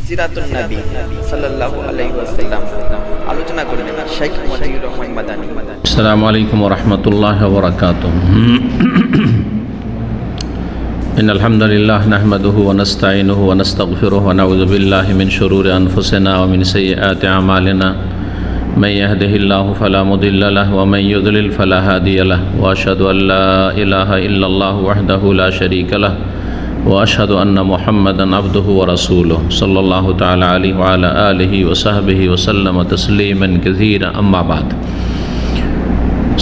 সিরাতুন নবী সাল্লাল্লাহু আলাইহি ওয়াসাল্লাম আলোচনা করবেন শেখ মতিউর রহমান মাদানী। আসসালামু আলাইকুম ওয়া রাহমাতুল্লাহি ওয়া বারাকাতুহু। ইন্নাল হামদালিল্লাহ নাহমাদুহু ওয়া নাস্তাঈনুহু ওয়া নাস্তাগফিরুহু ওয়া নাউযু বিল্লাহি মিন শুরুরি আনফুসিনা ওয়া মিন সাইয়্যাতি আমালিনা। মান ইয়াহদিহিল্লাহু ফালা মুদিল্লা লাহু ওয়া মান ইউদ্লিল ফালা হাদিয়া লাহু ওয়া আশহাদু আল লা ইলাহা ইল্লাল্লাহু ওয়াহদাহু লা শারীকা লাহু ওয়া আশহাদু আন্না মুহাম্মাদান আবদুহু ওয়া রাসূলুহু সাল্লাল্লাহু তাআলা আলাইহি ওয়া আলা আলিহি ওয়া সাহবিহি ওয়া সাল্লামা তাসলিমান কাসীরা আম্মা বাদ।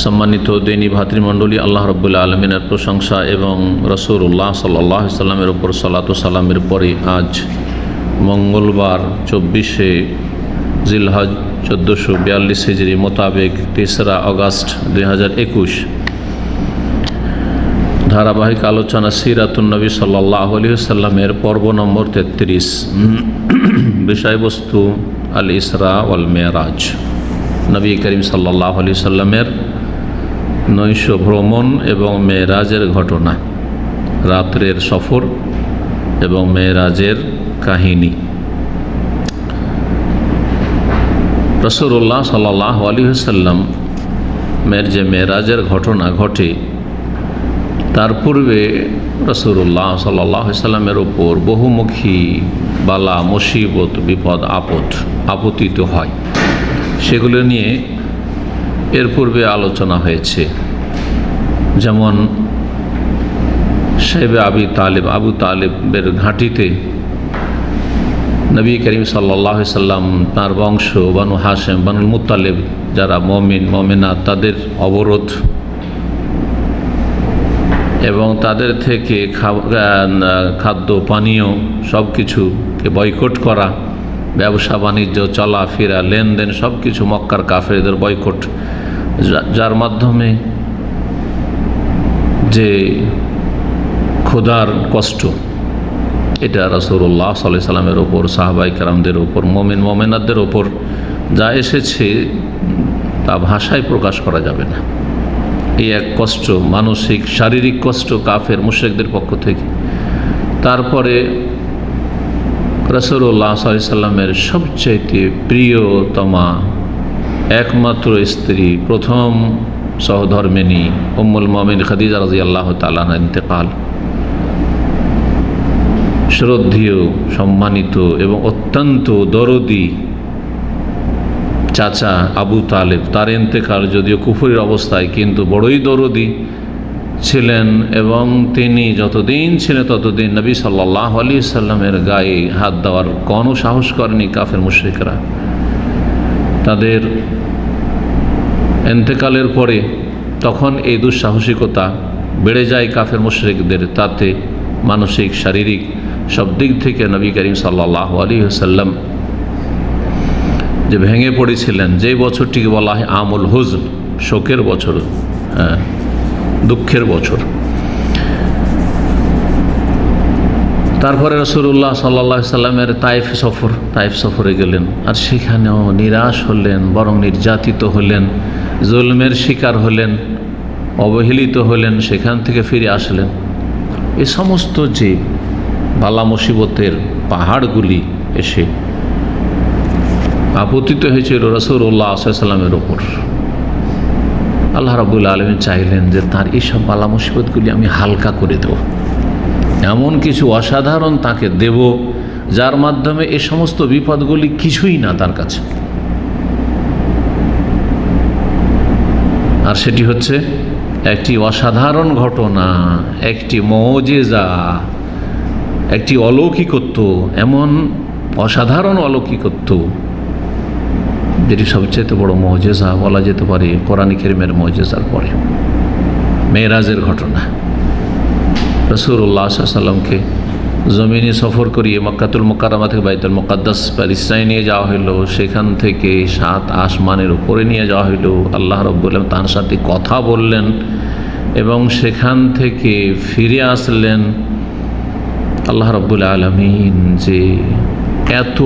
সম্মানিত দিনী ভাতৃমণ্ডলী, আল্লাহ রাব্বুল আলামিনের প্রশংসা এবং রাসূলুল্লাহ সাল্লাল্লাহু আলাইহি সাল্লামের উপর সালাত ও সালামের পরে আজ মঙ্গলবার 24শে জিলহজ 1442 হিজরি মোতাবেক 3রা আগস্ট 2021 ধারাবাহিক আলোচনা সিরাতুন নবী সাল্লাল্লাহু আলাইহি ওয়াসাল্লামের পর্ব নম্বর 33। বিষয়বস্তু আল ইসরা ওয়াল মেরাজ, নবী করিম সাল্লাল্লাহু আলাইহি ওয়াসাল্লামের নৈশ ভ্রমণ এবং মেরাজের ঘটনা, রাত্রের সফর এবং মেরাজের কাহিনী। রাসূলুল্লাহ সাল্লাল্লাহু আলাইহি ওয়াসাল্লামের যে মেরাজের ঘটনা ঘটে, তার পূর্বে রাসূলুল্লাহ সাল্লাল্লাহু আলাইহি ওয়াসাল্লামের ওপর বহুমুখী বালা মুসিবত বিপদ আপতিত হয়, সেগুলো নিয়ে এর পূর্বে আলোচনা হয়েছে। যেমন সাহেবে আবু তালেবের ঘাঁটিতে নবী করিম সাল্লাল্লাহু আলাইহি ওয়াসাল্লাম, তাঁর বংশ বানু হাশেম, বানুল মুত্তালিব যারা মুমিনাত, তাদের অবরোধ এবং তাদের থেকে খাদ্য পানীয় সব কিছুকে বয়কট করা, ব্যবসা বাণিজ্য চলাফেরা লেনদেন সব কিছু মক্কার কাফেরদের বয়কট, যার মাধ্যমে যে ক্ষুধার কষ্ট, এটা রাসূলুল্লাহ সাল্লাল্লাহু আলাইহি সাল্লামের ওপর, সাহাবায়ে কেরামদের ওপর, মুমিনাতদের ওপর যা এসেছে তা ভাষায় প্রকাশ করা যাবে না। এই এক কষ্ট, মানসিক শারীরিক কষ্ট কাফের মুশরিকদের পক্ষ থেকে। তারপরে রাসূলুল্লাহ সাল্লাল্লাহু আলাইহি সাল্লামের সবচাইতে প্রিয়তমা একমাত্র স্ত্রী, প্রথম সহধর্মিণী উম্মুল মুমিনিন খাদিজা রাদিয়াল্লাহু তাআলা আনহার ইন্তেকাল। শ্রদ্ধেয়, সম্মানিত এবং অত্যন্ত দরদি চাচা আবু তালেব, তার ইন্তেকাল, যদিও কুফরের অবস্থায়, কিন্তু বড়ই দরদি ছিলেন এবং তিনি যতদিন ছিলেন ততদিন নবী সাল্লাল্লাহু আলাইহি সাল্লামের গায়ে হাত দেওয়ার কোনো সাহস করেনি কাফের মুশরিকরা। তাদের ইন্তেকালের পরে তখন এই দুঃসাহসিকতা বেড়ে যায় কাফের মুশরিকদের, তাতে মানসিক শারীরিক সব দিক থেকে নবী করিম সাল্লাল্লাহু আলাইহি ওয়াসাল্লাম যে ভেঙে পড়েছিলেন। যে বছরটিকে বলা হয় আমুল হুজন, শোকের বছর, দুঃখের বছর। তারপরে রাসূলুল্লাহ সাল্লাল্লাহু আলাইহি সাল্লামের তায়েফ সফরে গেলেন, আর সেখানেও নিরাশ হলেন, বরং নির্যাতিত হলেন, জুলমের শিকার হলেন, অবহেলিত হলেন, সেখান থেকে ফিরে আসলেন। এ সমস্ত যে বালা মুসিবতের পাহাড়গুলি এসে আপতিত হয়েছিল রাসূলুল্লাহ সাল্লাল্লাহু আলাইহি সাল্লামের ওপর, আল্লাহ রাব্বুল আলামিন চাইলেন যে তার এইসব বালা মুসিবতগুলি আমি হালকা করে দেব, এমন কিছু অসাধারণ তাকে দেব যার মাধ্যমে এই সমস্ত বিপদগুলি কিছুই না তার কাছে। আর সেটি হচ্ছে একটি অসাধারণ ঘটনা, একটি মুজিজা, একটি অলৌকিকত্ব, এমন অসাধারণ অলৌকিকত্ব যেটি সবচেয়ে বড় মুজিজা বলা যেতে পারে কোরআন কারীমের মুজিজার পরে, মেরাজের ঘটনা। রাসূলুল্লাহ সাল্লাল্লাহু আলাইহি সাল্লামকে জমিনে সফর করিয়ে মক্কাতুল মুকাররমা থেকে বাইতুল মুকাদ্দাস প্যালেস্টাইনে নিয়ে যাওয়া হলো, সেখান থেকে 7 আসমানের উপরে নিয়ে যাওয়া হলো। আল্লাহ রাব্বুল আলামিন তার সাথে কথা বললেন এবং সেখান থেকে ফিরে আসলেন। আল্লাহ রাব্বুল আলামিন যে এত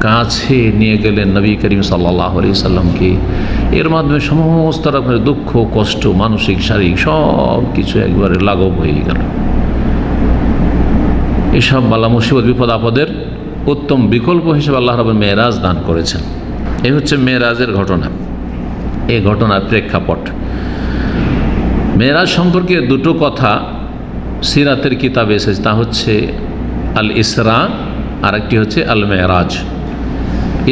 কাছে নিয়ে গেলেন নবী করিম সাল্লাল্লাহু আলাইহি সাল্লামকে, এর মাধ্যমে সমস্ত রকমের দুঃখ কষ্ট, মানসিক শারীরিক সব কিছু একবারে লাঘব হয়ে গেল। এসব বালা মুসিবত বিপদ আপদের উত্তম বিকল্প হিসেবে আল্লাহ রাব্বুল মেরাজ দান করেছেন। এই হচ্ছে মেরাজের ঘটনা, এই ঘটনার প্রেক্ষাপট। মেরাজ সম্পর্কে দুটো কথা সিরাতের কিতাবে এসেছে, তা হচ্ছে আল ইসরা আর একটি হচ্ছে আল মেরাজ।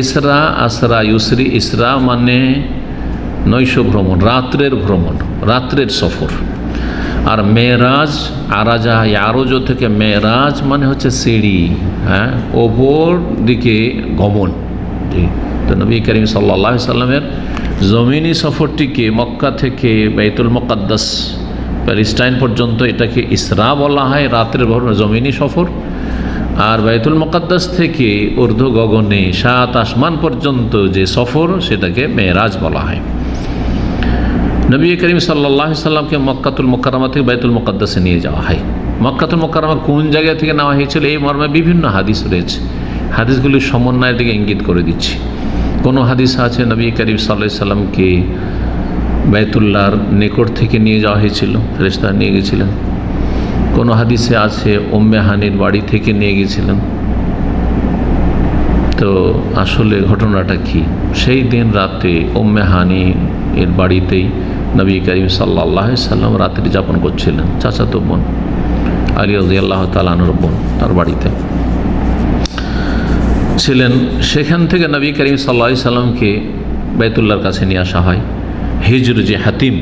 ইসরা, আসরা, ইউসরি। ইসরা মানে নৈশ ভ্রমণ, রাত্রের ভ্রমণ, রাত্রের সফর। আর মেরাজ, আরাজা আরজো থেকে মেরাজ মানে হচ্ছে সিঁড়ি, হ্যাঁ, ওপর দিকে গমন। তো নবী করিম সাল্লাল্লাহু আলাইহি সাল্লামের জমিনি সফরটিকে মক্কা থেকে বাইতুল মুকাদ্দাস প্যালেস্টাইন পর্যন্ত এটাকে ইসরা বলা হয়, রাত্রের জমিনি সফর। আর বাইতুল মুকাদ্দাস থেকে ঊর্ধ্ব গগনে 7 আসমান পর্যন্ত যে সফর সেটাকে মেরাজ বলা হয়। নবী করিম সাল্লাল্লাহু আলাইহি সাল্লামকে মক্কাতুল মুকাররমা থেকে বাইতুল মুকাদ্দাসে নিয়ে যাওয়া হয়। মক্কাতুল মুকাররমা কোন জায়গা থেকে নেওয়া হয়েছিল এই মর্মে বিভিন্ন হাদিস রয়েছে, হাদিসগুলির সমন্বয়ের দিকে ইঙ্গিত করে দিচ্ছি। কোনো হাদিস আছে নবী করিম সাল্লাল্লাহু আলাইহি সাল্লামকে বাইতুল্লাহর নিকট থেকে নিয়ে যাওয়া হয়েছিল, ফেরেশতারা নিয়ে গেছিলেন। কোনো হাদিসে আছে উম্মে হানির বাড়ি থেকে নিয়ে গেছিলেন। তো আসলে ঘটনাটা কি? সেই দিন রাতে উম্মে হানি এর বাড়িতেই নবী করিম সাল্লাল্লাহু আলাইহি সাল্লাম রাত্রি যাপন করছিলেন। চাচাতো বোন আলী রাদিয়াল্লাহু তাআলা আনহুর বোন তার বাড়িতে ছিলেন। সেখান থেকে নবী করিম সাল্লাল্লাহু আলাইহি সাল্লামকে বাইতুল্লাহর কাছে নিয়ে আসা হয়। হিজর যে হাতিম,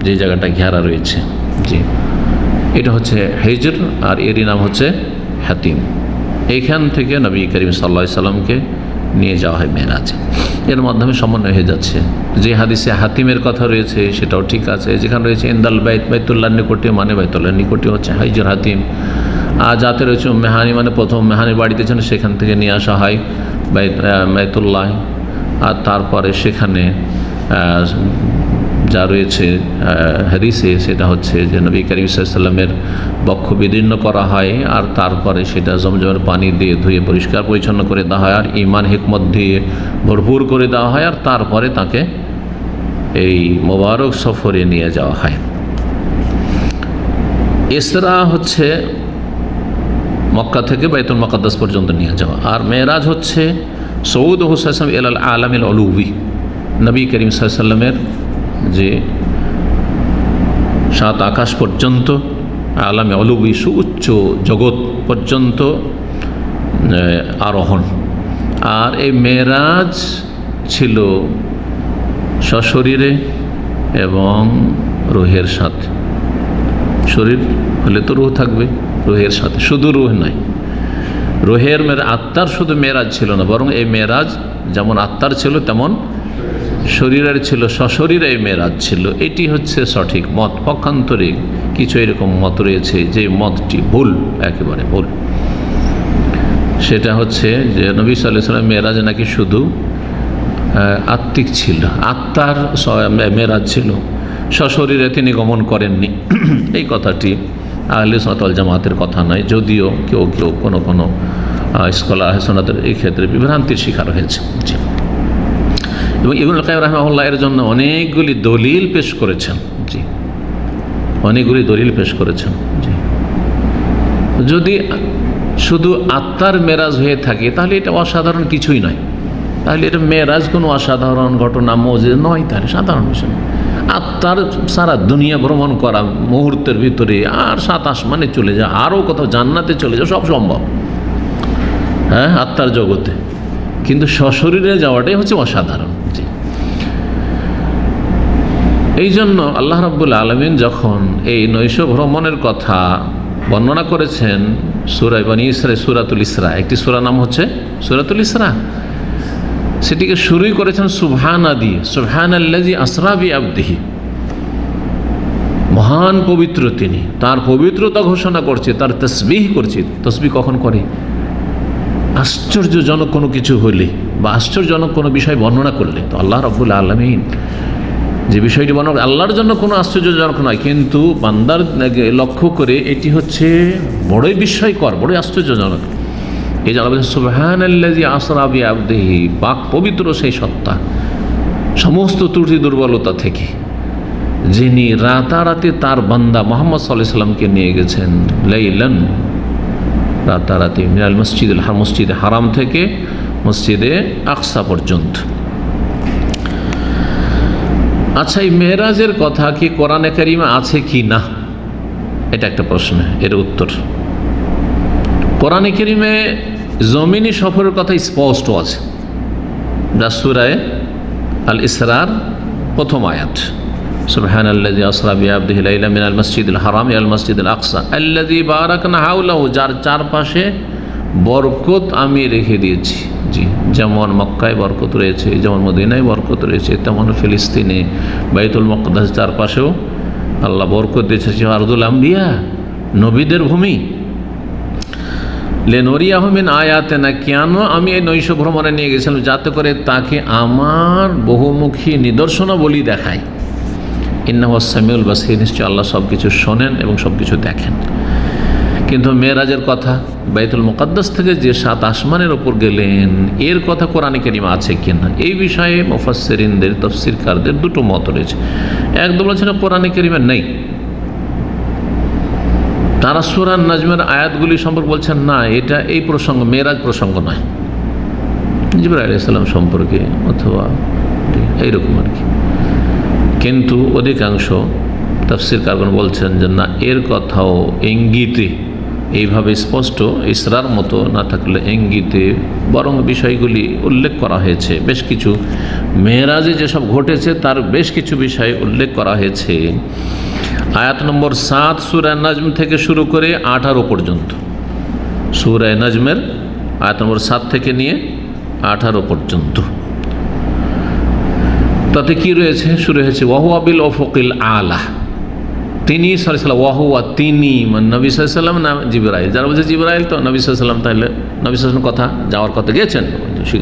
যে জায়গাটা ঘেরা রয়েছে, জি, এটা হচ্ছে হিজর আর এরই নাম হচ্ছে হাতিম। এইখান থেকে নবী করিম সাল্লাল্লাহু আলাইহি সাল্লামকে নিয়ে যাওয়া হয় মেরাজে। এর মাধ্যমে সমন্বয় হয়ে যাচ্ছে। যে হাদিসে হাতিমের কথা রয়েছে সেটাও ঠিক আছে, যেখানে রয়েছে ইন্দাল বাইতুল্লাহর নিকটে মানে বাইতুল্লাহর নিকটে হচ্ছে হিজর হাতিম। আর যাতে রয়েছে মেহানি মানে প্রথম মেহানির বাড়িতে ছিলেন, সেখান থেকে নিয়ে আসা হয় বাইতুল্লাহ। আর তারপরে সেখানে যা রয়েছে হাদিসে সেটা হচ্ছে যে নবী করিম সাল্লাল্লাহু আলাইহি সাল্লামের বক্ষ বিদীর্ণ করা হয়, আর তারপরে সেটা জমজমের পানি দিয়ে ধুয়ে পরিষ্কার পরিচ্ছন্ন করে দেওয়া হয়, আর ঈমান হিকমত দিয়ে ভরপুর করে দেওয়া হয়, আর তারপরে তাকে এই মোবারক সফরে নিয়ে যাওয়া হয়। ইসরা হচ্ছে মক্কা থেকে বাইতুল মুকাদ্দাস পর্যন্ত নিয়ে যাওয়া, আর মেরাজ হচ্ছে সৌদ হুসাইসাম এল আলামিল অলুবি, নবী করিম সাল্লাল্লাহু আলাইহি সাল্লামের যে 7 আকাশ পর্যন্ত আলামে অলুবি সুউচ্চ জগৎ পর্যন্ত আরোহণ। আর এই মেরাজ ছিল সশরীরে এবং রুহের সাথে। শরীর হলে তো রুহ থাকবে, রুহের সাথে, শুধু রুহ নয়, রুহের আত্মার শুধু মেরাজ ছিল না, বরং এই মেরাজ যেমন আত্মার ছিল তেমন শরীরের ছিল, সশরীরে এই মেরাজ ছিল। এটি হচ্ছে সঠিক মত। পক্ষান্তরে কিছু এরকম মত রয়েছে যে মতটি ভুল, একেবারে ভুল। সেটা হচ্ছে যে নবী সাল্লাল্লাহু আলাইহি ওয়াসাল্লাম মেরাজ নাকি শুধু আত্মিক ছিল, আত্মার মেরাজ ছিল, সশরীরে তিনি গমন করেননি। এই কথাটি আহলে সুন্নাত ওয়াল জামাতের কথা নয়, যদিও কেউ কেউ কোনো কোনো স্কলার আহলে সুন্নাতের এই ক্ষেত্রে বিভ্রান্তির শিকার হয়েছে। জি, এবং ইবনুল কাইয়িম রাহিমাহুল্লাহ এর জন্য অনেকগুলি দলিল পেশ করেছেন। জি, অনেকগুলি দলিল পেশ করেছেন। জি, যদি শুধু আত্মার মেরাজ হয়ে থাকে তাহলে এটা অসাধারণ কিছুই নয়, তাহলে এটা মেরাজ কোনো অসাধারণ ঘটনা মৌজিজা নয়, তাহলে সাধারণ বিষয়। আত্মার সারা দুনিয়া ভ্রমণ করা মুহূর্তের ভিতরে, আর 7 আসমানে চলে যাওয়া, আরও কোথাও জান্নাতে চলে যাওয়া, সব সম্ভব, হ্যাঁ, আত্মার জগতে। কিন্তু সশরীরে যাওয়াটাই হচ্ছে অসাধারণ। জি, এই জন্য আল্লাহ রাব্বুল আলামিন যখন এই নৈশ ভ্রমণের কথা বর্ণনা করেছেন সূরা বনী ইসরাঈল, সূরাতুল ইসরা, একটি সূরা নাম হচ্ছে সূরাতুল ইসরা, সেটিকে শুরুই করেছেন সুবহানা দিয়ে, সুবহানাল্লাযী আসরা বিআবদিহি, মহান পবিত্র তিনি, তার পবিত্রতা ঘোষণা করছে, তার তাসবিহ করছে। তাসবিহ কখন করে? আশ্চর্যজনক কোনো কিছু হলে বা আশ্চর্যজনক কোনো বিষয় বর্ণনা করলে। তো আল্লাহ রাব্বুল আলামিন যে বিষয়টি বর্ণনা আল্লাহর জন্য কোনো আশ্চর্যজনক নয়, কিন্তু বান্দার লক্ষ্য করে এটি হচ্ছে বড়ই বিস্ময়কর, বড়ই আশ্চর্যজনক। এই যে আল্লাহ সুবহানাল্লাযী আসরা বিআবদিহি, পাক পবিত্র সেই সত্তা সমস্ত ত্রুটি দুর্বলতা থেকে, যিনি রাতারাতি তার বান্দা মুহাম্মদ সাল্লাল্লাহু আলাইহি সাল্লামকে নিয়ে গেছেন লাইলান রাতারাতি মিনাল মসজিদে হারাম থেকে মসজিদে আকসা পর্যন্ত। আচ্ছা, এই মেরাজের কথা কি কোরআনে কারিমে আছে কি না, এটা একটা প্রশ্ন। এর উত্তর, কোরআনে কারিমে জমিনি সফরের কথা স্পষ্ট আছে, যা সূরা আল ইসরার প্রথম আয়াত, সুবহানাল্লাযী আসরা বিআবদিহি লাইলাম মিনাল মাসজিদিল হারাম ইলাল মাসজিদিল আকসা আল্লাযী বারাকনা হাওলাহু, যার চারপাশে বরকত আমি রেখে দিয়েছি। জি, যেমন মক্কায় বরকত রয়েছে, যেমন মদিনায় বরকত রয়েছে, তেমন ফিলিস্তিনে বাইতুল মুকদ্দাস চারপাশেও আল্লাহ বরকত দিয়েছে। আরদুল আম্বিয়া, নবীদের ভূমি। লেনরিয়াহু মিন আয়াতিনা, কেন আমি এই নৈশ ভ্রমণে নিয়ে গেছিলাম, যাতে করে তাকে আমার বহুমুখী নিদর্শনাবলী দেখায়। ইন্নাহু সামিউল বাসীর, নিশ্চয় আল্লাহ সব কিছু শোনেন এবং সব কিছু দেখেন। কিন্তু মেরাজের কথা, বাইতুল মুকদ্দাস থেকে যে 7 আসমানের ওপর গেলেন, এর কথা কোরআনে কারিমে আছে কিনা, এই বিষয়ে মুফাসসিরিনদের, তাফসীরকারদের দুটো মত রয়েছে। একদম বলছেন কোরআনে কারিমে নেই। তারা সূরা নাজমের আয়াতগুলি সম্পর্কে বলছেন না, এটা এই প্রসঙ্গ, মেরাজ প্রসঙ্গ নয়, জিবরাইল আলাইহিস সালাম সম্পর্কে অথবা এইরকম আর কি। কিন্তু অধিকাংশ তাফসীরকারগণ বলছেন যে না, এর কথাও ইঙ্গিতে, এইভাবে স্পষ্ট ইসরার মতো না থাকলে ইঙ্গিতে বরং বিষয়গুলি উল্লেখ করা হয়েছে। বেশ কিছু মেরাজে যেসব ঘটেছে তার বেশ কিছু বিষয় উল্লেখ করা হয়েছে। আয়াত নম্বর 7 সূরা নাজম থেকে শুরু করে 18 পর্যন্ত, সূরা নাজমের আয়াত নম্বর 7 থেকে নিয়ে 18 পর্যন্ত, তাতে কি রয়েছে? শুরু হয়েছে ওয়াহুয়া বিল উফুকিল আলা, তিনি সাল্লাল্লাহু ওয়াহুয়া, তিনি মানে নবী সাল্লাল্লাহু আলাইহি ওয়াসাল্লাম না জিবরাইল। যারা বলছে জিবরাইল, তো নবী সাল্লাল্লাহু আলাইহি ওয়াসাল্লাম, তাহলে নবী সাল্লাল্লাহু আলাইহি ওয়াসাল্লাম কথা যাওয়ার কথা গেছেন,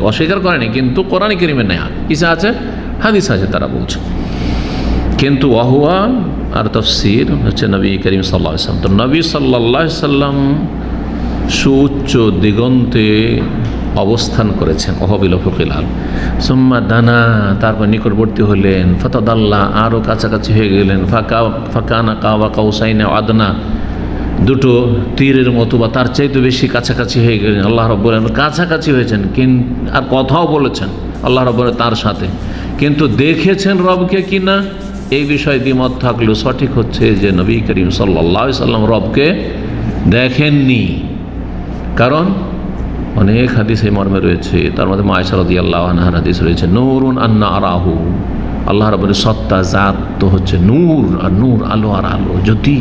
অস্বীকার করেনি, কিন্তু কোরআনে কারিমে নেই, কিসে আছে? হাদিস আছে, তারা বলছে। কিন্তু ওয়াহুয়া আর তাফসীর হচ্ছে নবী করিম সাল্লাল্লাহু আলাইহি ওয়াসাল্লাম। তো নবী সাল্লাল্লাহু আলাইহি ওয়াসাল্লাম সুউচ্চ দিগন্তে অবস্থান করেছেন, ওয়াহুবিল উফুকিল আলা, সুম্মা দানা, তারপর নিকটবর্তী হলেন, ফাতাদাল্লা, আরও কাছাকাছি হয়ে গেলেন, ফাকানা কাবা কাউসাইনা আদনা, দুটো তীরের মতো বা তার চাইতে বেশি কাছাকাছি হয়ে গেলেন। আল্লাহ রাব্বুল আলামিন কাছাকাছি হয়েছেন, কিন্তু আর কথাও বলেছেন আল্লাহ রাব্বুল আলামিন তার সাথে, কিন্তু দেখেছেন রবকে কিনা এই বিষয়ে দ্বিমত থাকলেও সঠিক হচ্ছে যে নবী করিম সাল্লাল্লাহু আলাইহি ওয়াসাল্লাম রবকে দেখেননি। কারণ অনেক হাদিস এই মর্মে রয়েছে, তার মধ্যে আয়েশা রাদিয়াল্লাহু আনহার হাদিস রয়েছে, নূরুন আন্না আরাহু, আল্লাহ রাব্বুল সত্তা জাত তো হচ্ছে নূর, আর নূর আলো, আর আলো জ্যোতি,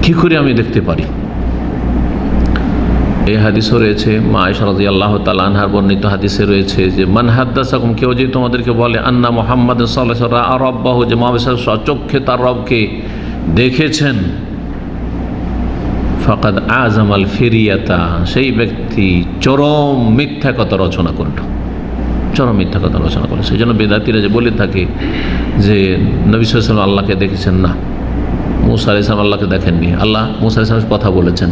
কি করে আমি দেখতে পারি? এই হাদিসও রয়েছে, আয়েশা রাদিয়াল্লাহু তাআলা আনহার বর্ণিত হাদিসে রয়েছে যে মান হাদ্দাসাকুম, কেউ যদি তোমাদেরকে বলে আন্না মুহাম্মাদ সাল্লাল্লাহু আলাইহি ওয়াসাল্লাম রাআ রাব্বাহু, যে মুহাম্মদ সাল্লাল্লাহু আলাইহি ওয়াসাল্লাম চক্ষে তার রবকে দেখেছেন, ফাকাদ আযামাল ফিরিয়াতা, সেই ব্যক্তি চরম মিথ্যা কথা রচনা করল, চরম মিথ্যা কথা রচনা করল। সেই জন্য বেদাতিরা যে বলে থাকে যে নবী সাল্লাল্লাহু আলাইহি ওয়াসাল্লাম আল্লাহকে দেখেছেন, না, মুসা আলাইহিস সালাম আল্লাহকে দেখেননি, আল্লাহ মুসা আলাইহিস সালামের কথা বলেছেন,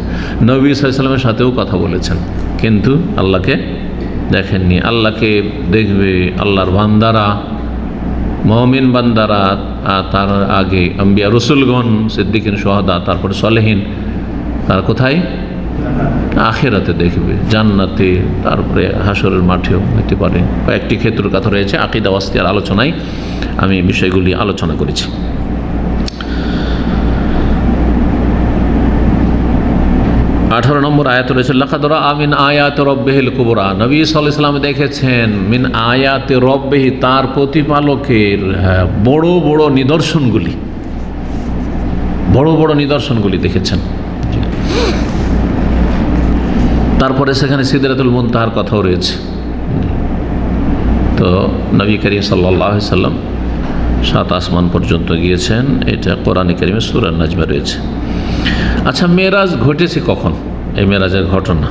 নবী সাল্লাল্লাহু আলাইহি সাল্লামের সাথেও কথা বলেছেন, কিন্তু আল্লাহকে দেখেননি। আল্লাহকে দেখবে আল্লাহর বান্দারা, মুমিন বান্দারা, তার আগে আম্বিয়া রসুলগণ, সিদ্দিকিন, শুহাদা, তারপরে সালেহিন, তার কোথায়? আখিরাতে দেখবে, জান্নাতে, তারপরে হাসরের মাঠেও হতে পারে। কয়েকটি ক্ষেত্রের কথা রয়েছে, আকীদা ওয়াসতিয়ার আলোচনায় আমি বিষয়গুলি আলোচনা করেছি। আঠারো নম্বর আয়াত রয়েছে লাকাদ রাআ মিন আয়াতি রাব্বিহিল কুবরা, নবী সাল্লাল্লাহু আলাইহি ওয়াসাল্লাম দেখেছেন মিন আয়াতি রাব্বিহি, তার প্রতিপালকের বড় বড় নিদর্শনগুলি, বড় বড় নিদর্শনগুলি দেখেছেন। তারপরে সেখানে সিদরাতুল মুনতাহার কথাও রয়েছে। তো নবী করিম সাল্লাল্লাহু আলাইহি ওয়াসাল্লাম 7 আসমান পর্যন্ত গিয়েছেন, এটা কোরআনে কারিমে সূরা নাজমে রয়েছে। আচ্ছা, মেরাজ ঘটেছে কখন? এই মেরাজের ঘটনা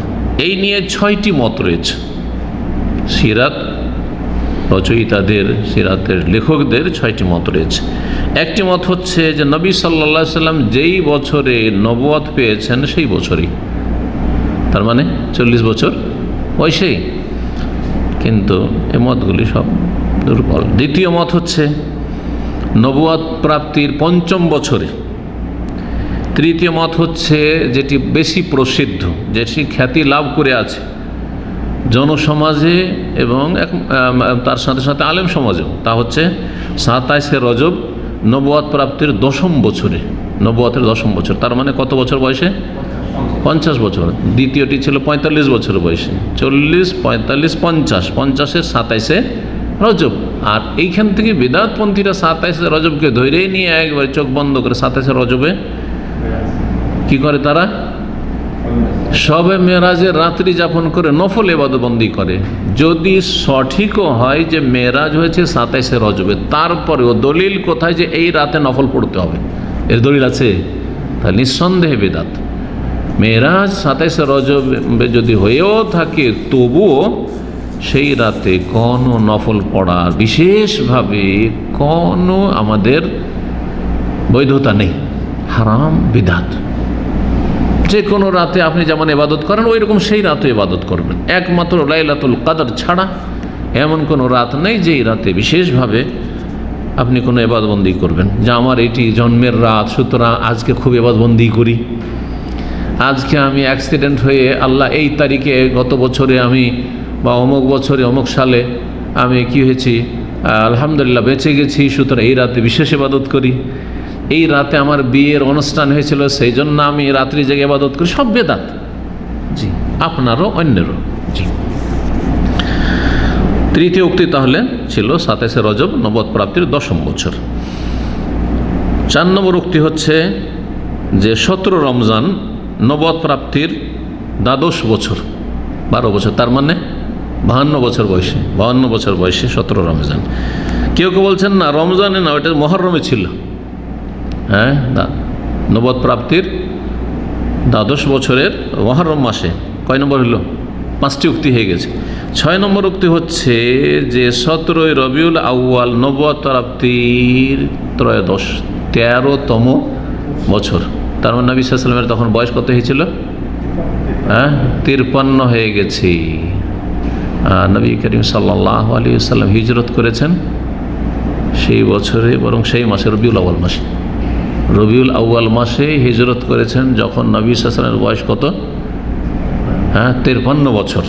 এই নিয়ে 6টি মত রয়েছে। সিরাত রচয়িতাদের, সিরাতের লেখকদের 6টি মত রয়েছে। একটি মত হচ্ছে যে নবী সাল্লাল্লাহু আলাইহি ওয়াসাল্লাম যেই বছরে নবুয়ত পেয়েছেন সেই বছরই, তার মানে 40 বছর বয়সেই, কিন্তু এই মতগুলি সব দুর্বল। দ্বিতীয় মত হচ্ছে নবুয়ত প্রাপ্তির 5ম বছরে, তৃতীয় মত হচ্ছে যেটি বেশি প্রসিদ্ধ, যেটি খ্যাতি লাভ করে আছে জনসমাজে এবং তার সাথে সাথে আলেম সমাজেও, তা হচ্ছে 27শে রজব নবুয়ত প্রাপ্তির 10ম বছরে, নবুয়তের 10ম বছর, তার মানে কত বছর বয়সে? 50 বছর। দ্বিতীয়টি ছিল 45 বছর বয়সে, 40, 45, 50, 50-এর 27শে রজব। আর এইখান থেকে বিদআতপন্থীরা 27শে রজবকে ধরেই নিয়ে একবার চোখ বন্ধ করে 27শে রজবে কি করে? তারা শবে মেরাজের রাত্রি যাপন করে নফল ইবাদতবন্দি করে। যদি সঠিকও হয় যে মেরাজ হয়েছে 27শে রজবে, তারপরেও দলিল কোথায় যে এই রাতে নফল পড়তে হবে? এর দলিল আছে? তাহলে নিঃসন্দেহে বিদআত। মেরাজ 27শে রজবে যদি হয়েও থাকে, তবুও সেই রাতে কোনো নফল পড়ার বিশেষভাবে কোনো আমাদের বৈধতা নেই, হারাম, বিদআত। যে কোনো রাতে আপনি যেমন ইবাদত করেন ওই রকম সেই রাতে ইবাদত করবেন। একমাত্র লাইলাতুল কদর ছাড়া এমন কোনো রাত নেই যেই রাতে বিশেষভাবে আপনি কোনো ইবাদতবন্দি করবেন, যে আমার এটি জন্মের রাত, সুতরাং আজকে খুব ইবাদতবন্দি করি। আজকে আমি অ্যাক্সিডেন্ট হয়ে আল্লাহ এই তারিখে গত বছরে আমি বা অমুক বছরে অমুক সালে আমি কি হয়েছি, আলহামদুলিল্লাহ বেঁচে গেছি, সুতরাং এই রাতে বিশেষ ইবাদত করি। এই রাতে আমার বিয়ের অনুষ্ঠান হয়েছিল, সেই জন্য আমি রাত্রি জেগে ইবাদত করি। সব বেদাত, জি, আপনারও অন্যেরও। জি। তৃতীয় উক্তি তাহলে ছিল 27শে রজব নবুয়ত প্রাপ্তির 10ম বছর। 4 নম্বর উক্তি হচ্ছে যে 17 রমজান নবুয়ত প্রাপ্তির 12 বছর, 12 বছর, তার মানে 52 বছর বয়সে, 52 বছর বয়সে 17 রমজান। কেউ কেউ বলছেন না, রমজানে না, ওটা মুহররমে ছিল। হ্যাঁ, নবুয়ত প্রাপ্তির 12 বছরের মুহররম মাসে। কয় নম্বর হলো? 5টি উক্তি হয়ে গেছে। 6 নম্বর উক্তি হচ্ছে যে 17 রবিউল আউয়াল নবুয়ত প্রাপ্তির 13তম বছর। তার মানে নবী সাল্লাল্লাহু আলাইহি ওয়াসাল্লামের তখন বয়স কত হয়েছিল? 53 হয়ে গেছে। নবী করিম সাল্লাল্লাহু আলাইহি ওয়াসাল্লাম হিজরত করেছেন সেই বছরে, বরং সেই মাসে রবিউল আউয়াল মাসে, রবিউল আউয়াল মাসে হিজরত করেছেন, যখন নবী সাল্লাল্লাহু আলাইহি ওয়াসাল্লামের বয়স কত? 53 বছর।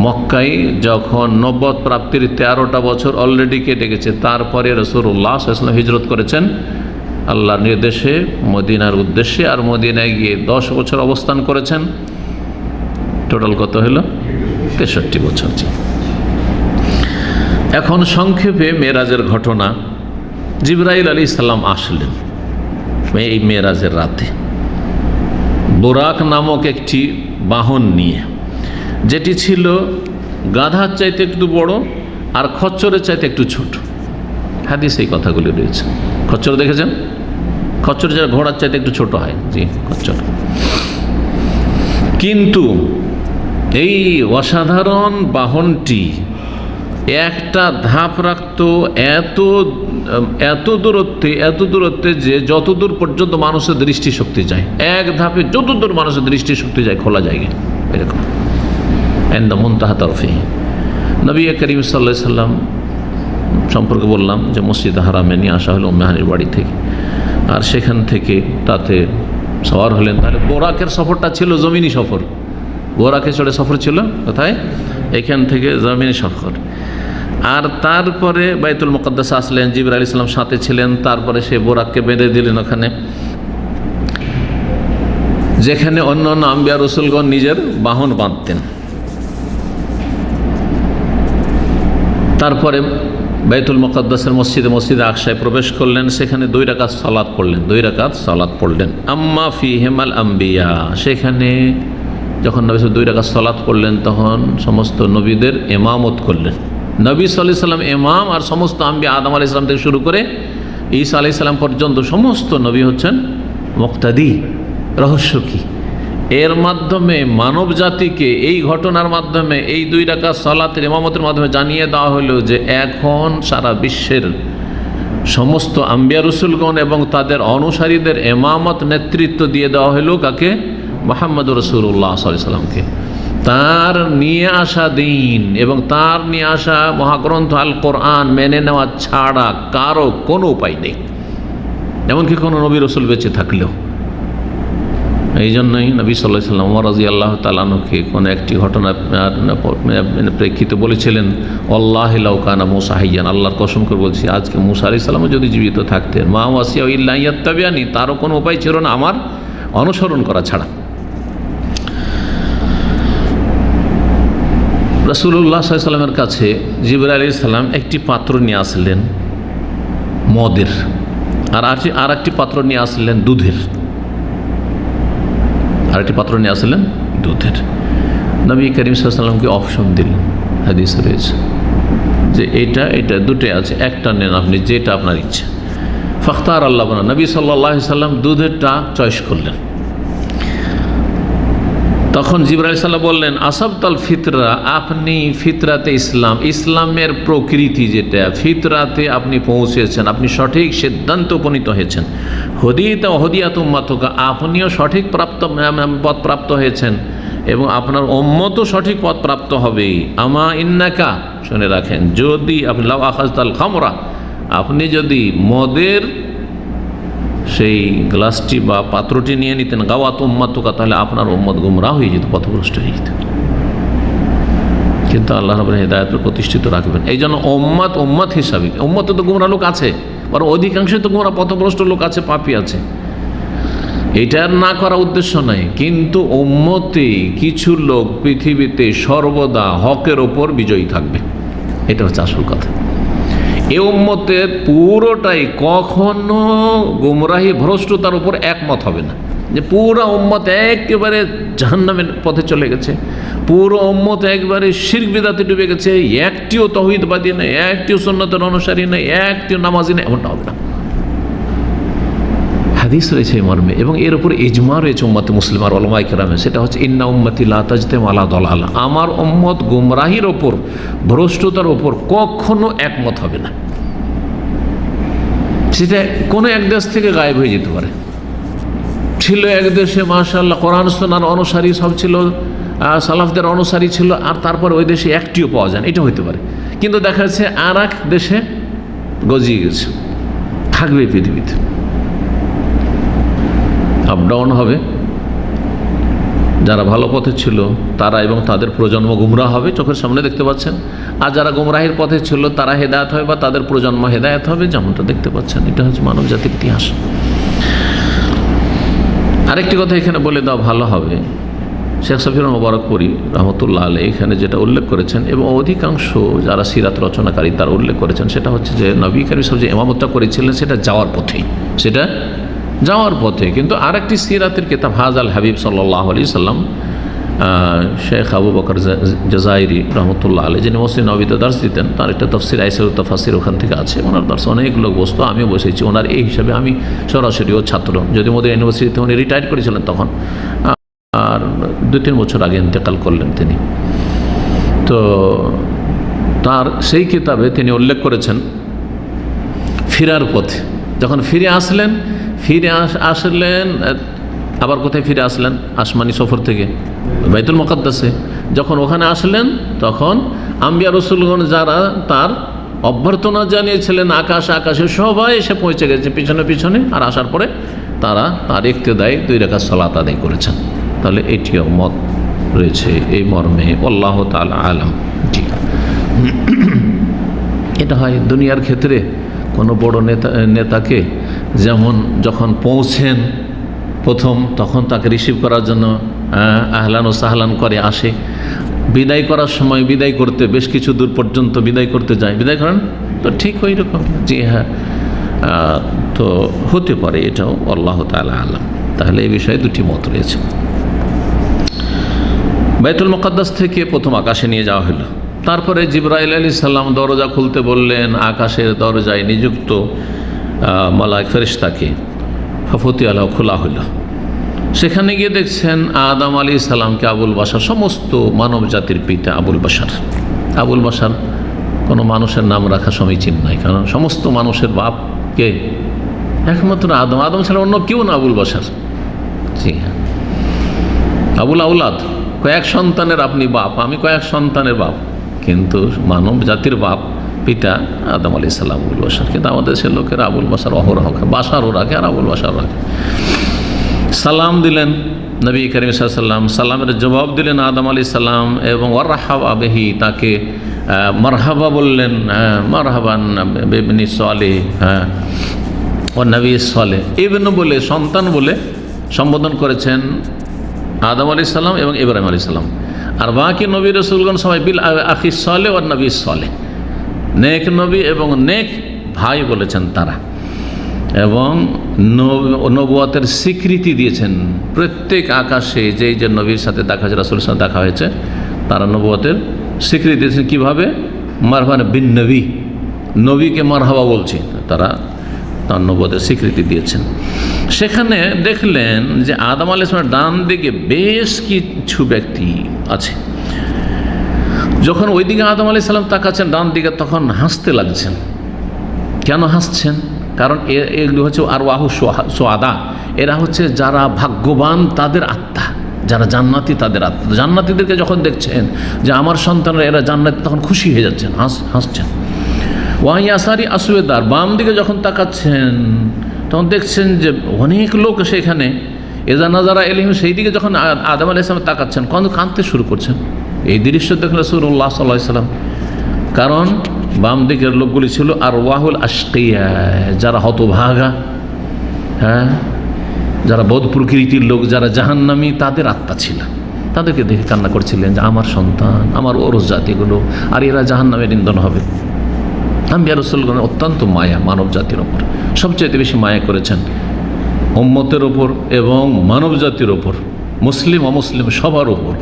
মক্কায় যখন নবুয়ত প্রাপ্তির 13টা বছর অলরেডি কেটে গেছে, তারপরে রাসূলুল্লাহ সাল্লাল্লাহু আলাইহি ওয়াসাল্লাম হিজরত করেছেন আল্লাহর নির্দেশে মদিনার উদ্দেশ্যে, আর মদিনায় গিয়ে 10 বছর অবস্থান করেছেন। টোটাল কত হলো? 63 বছর। এখন সংক্ষেপে মেরাজের ঘটনা। জিবরাইল আলাইহিস সালাম আসলেন এই মেরাজের রাতে বুরাক নামক একটি বাহন নিয়ে, যেটি ছিল গাধার চাইতে একটু বড় আর খচ্চরের চাইতে একটু ছোট। হাদিসে এই কথাগুলি রয়েছে। খচ্চর দেখেছেন? খচ্চর যারা ঘোড়ার চাইতে একটু ছোট হয়, জি, খচ্চর। কিন্তু এই অসাধারণ বাহনটি একটা ধাপ রাখত এত দূরত্বে যে যত দূর পর্যন্ত মানুষের দৃষ্টিশক্তি যায়, এক ধাপে যত দূর মানুষের দৃষ্টিশক্তি যায়, খোলা জায়গা এরকম। মুনতাহা তরফিহি। নবী করিম সাল্লাল্লাহু আলাইহি সাল্লাম সম্পর্কে বললাম যে মসজিদ হারামে নিয়ে আসা হলো উম্মে হানির বাড়ি থেকে, আর সেখান থেকে তাতে সওয়ার হলেন। তাহলে বোরাকের সফরটা ছিল জমিনি সফর, বোরাকে চড়ে সফর ছিল কোথায়? এখান থেকে জমিনি সফর। আর তারপরে বাইতুল মুকাদ্দাস আসলেন, জিবরাইল আলাইহিস সালাম সাথে ছিলেন। তারপরে সে বোরাককে বেঁধে দিলেন ওখানে, যেখানে অন্য অন্য আম্বিয়া রসুলগণ নিজের বাহন বাঁধতেন। তারপরে বাইতুল মুকাদ্দাসের মসজিদে আকসায় প্রবেশ করলেন, সেখানে 2 রাকাত সালাত পড়লেন, 2 রাকাত সালাত পড়লেন। আম্মা ফিহিমাল আম্বিয়া, সেখানে যখন নবী 2 রাকাত সালাত পড়লেন, তখন সমস্ত নবীদের ইমামত করলেন। নবী সাল্লাল্লাহু আলাইহি ওয়াসাল্লাম ইমাম, আর সমস্ত আম্বিয়া আদম আলাইহিস সালাম থেকে শুরু করে ঈসা আলাইহিস সালাম পর্যন্ত সমস্ত নবী হচ্ছেন মুক্তাদি। রহস্য কি? এর মাধ্যমে মানব জাতিকে এই ঘটনার মাধ্যমে, এই 2 রাকাত সালাতের ইমামতের মাধ্যমে জানিয়ে দেওয়া হলো যে এখন সারা বিশ্বের সমস্ত আম্বিয়া রসুলগণ এবং তাদের অনুসারীদের ইমামত নেতৃত্ব দিয়ে দেওয়া হলো কাকে? মুহাম্মদুর রাসূলুল্লাহ সাল্লাল্লাহু আলাইহি ওয়াসাল্লামকে। তার নিয়ে আসা দিন এবং তার নিয়ে আসা মহাগ্রন্থ আল কোরআন মেনে নেওয়া ছাড়া কারো কোনো উপায় নেই, এমনকি কোনো নবী রসুল বেঁচে থাকলেও। এই জন্যই নবী সাল্লাল্লাহু আলাইহি ওয়াসাল্লাম ওমর রাদিয়াল্লাহু তাআলা আনহুকে কোনো একটি ঘটনার প্রেক্ষিতে বলেছিলেন, আল্লাহি লাউ কানা মূসা হাইয়ান, আল্লাহর কসম করে বলছি আজকে মূসা আলাইহিস সালামও যদি জীবিত থাকতেন, মা ওয়াসিয়া ইল্লা ইয়াত্তাবিআনি, তারও কোনো উপায় ছিল না আমার অনুসরণ করা ছাড়া। রাসূলুল্লাহ সাল্লাল্লাহু আলাইহি ওয়াসাল্লামের কাছে জিবরাইল আলাইহিস সালাম একটি পাত্র নিয়ে আসলেন মদের, আর একটি পাত্র নিয়ে আসলেন দুধের, আরেকটি পাত্র নিয়ে আসলেন দুধের। নবী করিম সাল্লাল্লাহু আলাইহি ওয়াসাল্লামকে অপশন দিলেন, হাদিস রয়েছে যে এটা দুটোই আছে, একটা নেন আপনি, যেটা আপনার ইচ্ছা। ফাখতার আল্লাহ বানা, নবী সাল্লাল্লাহু আলাইহি ওয়াসাল্লাম দুধেরটা চয়েস করলেন। তখন জিবরাইল সাল্লাল্লাহু বললেন, আসাবতাল ফিতরা, আপনি ফিতরাতে ইসলামের প্রকৃতি যেটা ফিতরাতে আপনি পৌঁছেছেন, আপনি সঠিক সিদ্ধান্ত উপনীত হয়েছেন। হদিয়াত উম্মাতুকা, আপনিও সঠিক পথ প্রাপ্ত হয়েছেন এবং আপনার উম্মতও সঠিক পথ প্রাপ্ত হবে। আমা ইন্নাকা, শুনে রাখেন, যদি আপনি লাউ আখাযতাল খামরা, আপনি যদি মদের সেই গ্লাসটি বা পাত্রটি নিয়ে নিতেন, গাওয়াত উম্মাতুকা, তাহলে আপনার উম্মত গুমরাহ হয়ে যেত, পথভ্রষ্ট হয়ে যেত। কিন্তু আল্লাহ রাব্বুল হিদায়াত প্রতিষ্ঠিত রাখবেন। এই জন্য উম্মত হিসাবে, উম্মতে তো গুমরাহ লোক আছে, বরং অধিকাংশই তো গুমরাহ পথভ্রষ্ট লোক আছে, পাপী আছে, এটা না করা উদ্দেশ্য নাই। কিন্তু উম্মতে কিছু লোক পৃথিবীতে সর্বদা হকের ওপর বিজয়ী থাকবে, এটা হচ্ছে আসল কথা। এ উম্মতের পুরোটাই কখনো গুমরাহি ভ্রষ্টতার উপর একমত হবে না, যে পুরো উম্মত একেবারে জাহান্নামের পথে চলে গেছে, পুরো উম্মত একবারে শিরক বিদআতে ডুবে গেছে, একটিও তাওহীদবাদী নেই, একটিও সুন্নতের অনুসারী নেই, একটিও নামাজি নেই, এমনটা হবে না। হাদিস রয়েছে এই মর্মে, এবং এর উপর ইজমা রয়েছে উম্মতে মুসলিম আর উলামায়ে কেরামের, সেটা হচ্ছে ইন্না উম্মতি লা তাজতামি আলা দালালা, আমার উম্মত গুমরাহির ওপর, ভ্রষ্টতার ওপর কখনো একমত হবে না। সেটা কোনো এক দেশ থেকে গায়েব হয়ে যেতে পারে, ছিল এক দেশে মাশাআল্লাহ কোরআন সুন্নাহর অনুসারী সব ছিল, সালাফদের অনুসারী ছিল, আর তারপর ওই দেশে একটিও পাওয়া যায় না, এটা হতে পারে। কিন্তু দেখা যাচ্ছে আর এক দেশে গজিয়ে গেছে, থাকবে পৃথিবীতে, আপ ডাউন হবে। যারা ভালো পথে ছিল তারা এবং তাদের প্রজন্ম গুমরাহ হবে, চোখের সামনে দেখতে পাচ্ছেন। আর যারা গুমরাহির পথে ছিল তারা হেদায়েত হবে বা তাদের প্রজন্ম হেদায়েত হবে, যেমনটা দেখতে পাচ্ছেন। এটা হচ্ছে মানব জাতির ইতিহাস। আরেকটি কথা এখানে বলে দেওয়া ভালো হবে, শেখ সফিউর মোবারকপুরী রহমতুল্লাহ আলাইহি এখানে যেটা উল্লেখ করেছেন, এবং অধিকাংশ যারা সিরাত রচনাকারী তারা উল্লেখ করেছেন, সেটা হচ্ছে যে নবী করিম সাল্লাল্লাহু আলাইহি ওয়াসাল্লাম যে ইমামতটা করেছিলেন সেটা যাওয়ার পথে। কিন্তু আরেকটি সিরাতের কিতাব হাজাল হাবিব সাল্লাল্লাহু আলাইহি সাল্লাম, শেখ আবু বকর জাজাইরি রহমতুল্লাহ আলাইহি, যিনি মসজিদ নববীতে দার্স দিতেন, তার একটা তাফসির আইসারুত তাফাসির ওখান থেকে আছে। ওনার দার্স অনেক লোক বসতো, আমিও বসেছি ওনার, এই হিসাবে আমি সরাসরি ও ছাত্র, যদি মোদের ইউনিভার্সিটিতে উনি রিটায়ার করেছিলেন তখন, আর 2-3 বছর আগে ইন্তেকাল করলেন তিনি। তো তার সেই কিতাবে তিনি উল্লেখ করেছেন ফিরার পথে, যখন ফিরে আসলেন আবার কোথায় ফিরে আসলেন? আসমানি সফর থেকে বাইতুল মুকাদ্দাসে যখন ওখানে আসলেন, তখন আম্বিয়া রসুলগণ যারা তার অভ্যর্থনা জানিয়েছিলেন আকাশে সবাই এসে পৌঁছে গেছে পিছনে, আর আসার পরে তারা তার ইক্তেদায় 2 রাকাত সালাত আদায় করেছেন। তাহলে এটিও মত রয়েছে এই মর্মে, আল্লাহ তাআলা আলাম। ঠিক, এটা হয় দুনিয়ার ক্ষেত্রে। কোনো বড় নেতাকে যেমন যখন পৌঁছেন প্রথম, তখন তাকে রিসিভ করার জন্য আহলান ও সাহলান করে আসে, বিদায় করার সময় বিদায় করতে বেশ কিছু দূর পর্যন্ত বিদায় করতে যায়, বিদায় করেন তো ঠিক ওই রকম। জি হ্যাঁ, তো হতে পারে এটাও, আল্লাহ তাআলা আলাম। তাহলে এই বিষয়ে 2টি মত রয়েছে। বাইতুল মুকাদ্দাস থেকে প্রথম আকাশে নিয়ে যাওয়া হলো, তারপরে জিবরাইল আলাইহিস সালাম দরজা খুলতে বললেন, আকাশের দরজায় নিযুক্ত মালায়েক ফেরেশতাকে, ফাফতি আলাহ খোলা হলো। সেখানে গিয়ে দেখছেন আদম আলাইহিস সালামকে আবুল বাশার, সমস্ত মানব জাতির পিতা আবুল বাশার কোনো মানুষের নাম রাখা সমীচীন নয়, কারণ সমস্ত মানুষের বাপ কে? একমাত্র আদম ছাড়া অন্য কেউ না আবুল বাশার। জি হ্যাঁ, আবুল আউলাদ, কয়েক সন্তানের আপনি বাপ, আমি কয়েক সন্তানের বাপ, কিন্তু মানব জাতির বাপ পিতা আদম আলাইহিস সালাম আবুল বাশার। কিন্তু আমাদের সে লোকেরা আবুল বাশার অহরহ, বাশারও রাখে আর আবুল বাশার রাখে। সালাম দিলেন নবী করিম সাল্লাল্লাহু আলাইহি ওয়াসাল্লাম, সালামের জবাব দিলেন আদম আলাইহিস সালাম এবং ওয়ারহাবা বিহি, তাকে মারহাবা বললেন, মারহাবান বিবনি সালেহ, ও নবী সালেহ, ইবনু বলে সন্তান বলে সম্বোধন করেছেন আদম আলাইহিস সালাম এবং ইব্রাহিম আলাইহিস সালাম। আর বাকি নবী রাসূলগণ সবাই বিল আখি সালেহ ও নবী সালেহ, নেক নবী এবং নেক ভাই বলেছেন তারা, এবং নবুয়তের স্বীকৃতি দিয়েছেন। প্রত্যেক আকাশে যেই যে নবীর সাথে দেখা হয়েছে, রাসূলের সাথে দেখা হয়েছে, তারা নবুয়তের স্বীকৃতি দিয়েছেন। কীভাবে? মারহাবান বিন নবী, নবীকে মারহাবা বলছে, তারা তার নবুয়তের স্বীকৃতি দিয়েছেন। সেখানে দেখলেন যে আদম আলাইহিস সালামের ডান দিকে বেশ কিছু ব্যক্তি আছে। যখন ওইদিকে আদম আলাইহিস সালাম তাকাচ্ছেন ডান দিকে, তখন হাসতে লাগছেন। কেন হাসছেন? কারণ এগুলো হচ্ছে আর ওয়াহু সোয়াদা, এরা হচ্ছে যারা ভাগ্যবান তাদের আত্মা, যারা জান্নাতি তাদের আত্মা। জান্নাতিদেরকে যখন দেখছেন যে আমার সন্তানরা এরা জান্নাতি, তখন খুশি হয়ে যাচ্ছেন, হাসছেন। ওয়াহি আসারি আসুয়েদার, বাম দিকে যখন তাকাচ্ছেন তখন দেখছেন যে অনেক লোক সেখানে, এজা নাজারা এলিহিম, সেই দিকে যখন আদম আলাইহিস সালাম তাকাচ্ছেন, কাঁদতে শুরু করছেন। এই দৃশ্য দেখলেন রাসূলুল্লাহ সাল্লাল্লাহু আলাইহি ওয়াসাল্লাম। কারণ বাম দিকের লোকগুলি ছিল আর ওয়াহুল আশকিয়া, যারা হতভাগা, যারা বদ প্রকৃতির লোক, যারা জাহান্নামী, তাদের আত্মা ছিল। তাদেরকে দেখে কান্না করছিলেন যে আমার সন্তান, আমার ওরস জাতিগুলো, আর এরা জাহান্নামের ইন্ধন হবে। আম্বিয়া রাসূলগণ অত্যন্ত মায়া মানব জাতির ওপর, সবচেয়ে বেশি মায়া করেছেন উম্মতের ওপর এবং মানব জাতির ওপর, মুসলিম অমুসলিম সবার ওপর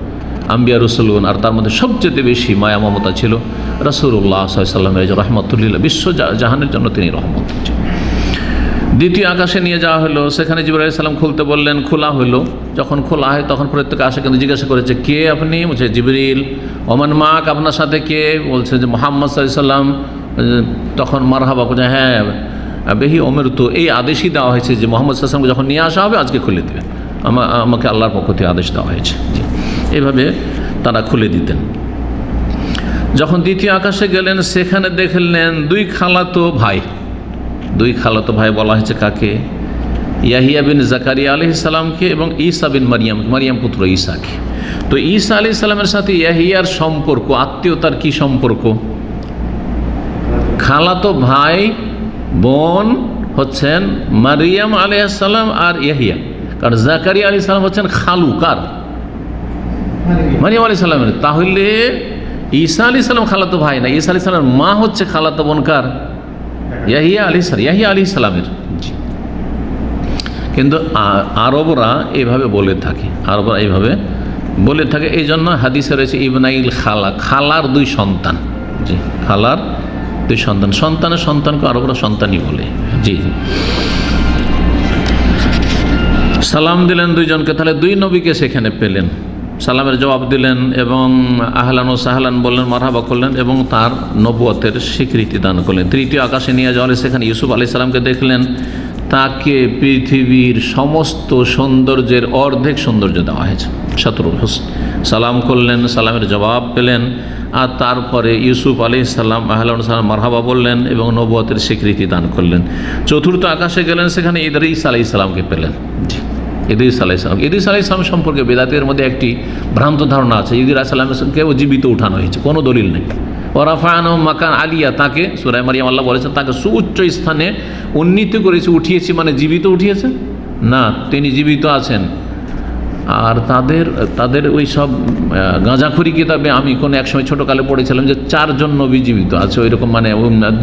আম্বিয়া রাসূলগণ। আর তার মধ্যে সবচেয়ে বেশি মায়া মমতা ছিল রাসূলুল্লাহ সাল্লাল্লাহু আলাইহি ওয়াসাল্লামের, রহমতুল্লিল, বিশ্ব জাহানের জন্য তিনি রহমত। দ্বিতীয় আকাশে নিয়ে যাওয়া হলো, সেখানে জিবরাইল আলাইহিস সালাম খুলতে বললেন, খোলা হলো। যখন খোলা হয় তখন প্রত্যেক আশা কিন্তু জিজ্ঞাসা করেছে, কে আপনি? বলছে জিবরিল। ওমান মাক, আপনার সাথে কে? বলছে যে মুহাম্মদ সাল্লাল্লাহু আলাইহি ওয়াসাল্লাম। তখন মারহাবা বলছে, হ্যাঁ বেহি ওমের, তো এই আদেশই দেওয়া হয়েছে যে মুহাম্মদ সাল্লাল্লাহু আলাইহি ওয়াসাল্লামকে যখন নিয়ে আসা হবে আজকে খুলে দেবেন, আমাকে আল্লাহর পক্ষ থেকে আদেশ দেওয়া হয়েছে। জি, এইভাবে তারা খুলে দিতেন। যখন দ্বিতীয় আকাশে গেলেন, সেখানে দেখলেন দুই খালাতো ভাই বলা হয়েছে কাকে? ইয়াহিয়া বিন জাকারিয়া আলাইহিস সালামকে এবং ঈসা বিন মারিয়াম পুত্র ঈসাকে। তো ঈসা আলাইহিস সালামের সাথে ইয়াহিয়ার সম্পর্ক, আত্মীয়তার কি সম্পর্ক? খালাতো ভাই বোন হচ্ছেন মারিয়াম আলাইহিস সালাম আর ইয়াহিয়া, কারণ জাকারিয়া আলাইহিস সালাম হচ্ছেন খালু কার? মারিয়াম আলাইহিস সালামের। তাহলে ঈসা আলাইহিস সালাম খালাতো ভাই না, ঈসা আলাইহিস সালামের মা হচ্ছে খালাতো বোন কার? ইয়াহিয়া আলাইহিস সালামের। কিন্তু আরবরা এইভাবে বলে থাকে, এই জন্য হাদিসে রয়েছে ইবনাইল খালা, খালার দুই সন্তান। জি, খালার দুই সন্তান, সন্তানের সন্তানকে আরবরা সন্তানই বলে। জি, সালাম দিলেন দুইজনকে, তাহলে দুই নবীকে সেখানে পেলেন। সালামের জবাব দিলেন এবং আহলান ও সাহলান বললেন, মারহাবা করলেন এবং তার নবুয়তের স্বীকৃতি দান করলেন। তৃতীয় আকাশে নিয়ে যাওয়ালে সেখানে ইউসুফ আলাইহিস সালামকে দেখলেন, তাকে পৃথিবীর সমস্ত সৌন্দর্যের অর্ধেক সৌন্দর্য দেওয়া হয়েছে, শাতরুল হুসন। সালাম করলেন, সালামের জবাব পেলেন, আর তারপরে ইউসুফ আলাইহিস সালাম আহলান ও সাহলান মারহাবা বললেন এবং নবুয়তের স্বীকৃতি দান করলেন। চতুর্থ আকাশে গেলেন, সেখানে ইদ্রিস আলাইহিস সালামকে পেলেন। ইদ্রিস আলাইহিস সালাম সম্পর্কে বেদাতের মধ্যে একটি ভ্রান্ত ধারণা আছে। ইদ্রিস আলাইহিস সালামকে জীবিত উঠানো হয়েছে, কোনো দলিল নেই। ওরাফানো মাকান আলিয়া, তাকে সূরা মারিয়াম আল্লাহ বলেছেন তাকে সুউচ্চ স্থানে উন্নীত করেছে। উঠিয়েছি মানে জীবিত উঠিয়েছে না, তিনি জীবিত আছেন। আর তাদের ওই সব গাঁজাখুরি কিতাবে আমি কোনো এক সময় ছোটোকালে পড়েছিলাম যে 4 জন নবী জীবিত আছে, ওই রকম মানে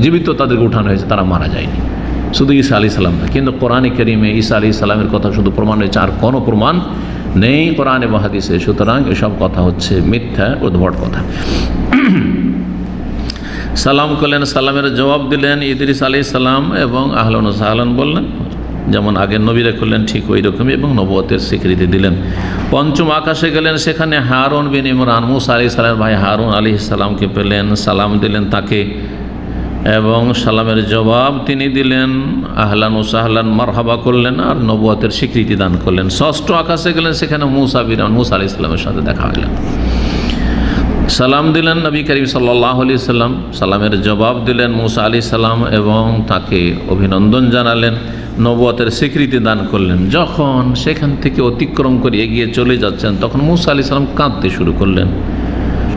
জীবিত তাদেরকে উঠানো হয়েছে, তারা মারা যায়নি, শুধু ঈসা আলাইহিস সালাম না। কিন্তু কোরআনে কারীমে ঈসা আলাইহিস সালামের কথা শুধু প্রমাণ হয়েছে, আর কোনো প্রমাণ নেই কোরআনে বা হাদিসে। সুতরাং এসব কথা হচ্ছে মিথ্যা, উদ্ভট কথা। সালাম করলেন, সালামের জবাব দিলেন ইদ্রিস আলাইহিস সালাম এবং আহলান ও সাহলান বললেন, যেমন আগের নবীরা করলেন ঠিক ওই রকমই, এবং নবুয়তের স্বীকৃতি দিলেন। পঞ্চম আকাশে গেলেন, সেখানে হারুন বিন ইমরান, মুসা আলাইহিস সালামের ভাই হারুন আলাইহিস সালামকে পেলেন। সালাম দিলেন তাকে এবং সালামের জবাব তিনি দিলেন, আহলান ও সাহলান মারহাবা করলেন আর নবুয়তের স্বীকৃতি দান করলেন। ষষ্ঠ আকাশে গেলেন, সেখানে মুসা আলাইহিস সালামের সাথে দেখা হইলেন। সালাম দিলেন নবী করিম সাল্লাল্লাহু আলাইহি সাল্লাম, সালামের জবাব দিলেন মুসা আলাইহিস সালাম এবং তাকে অভিনন্দন জানালেন। নবুয়তের স্বীকৃতি দান করলেন। যখন সেখান থেকে অতিক্রম করে এগিয়ে চলে যাচ্ছেন, তখন মুসা আলাইহিস সালাম কাঁদতে শুরু করলেন।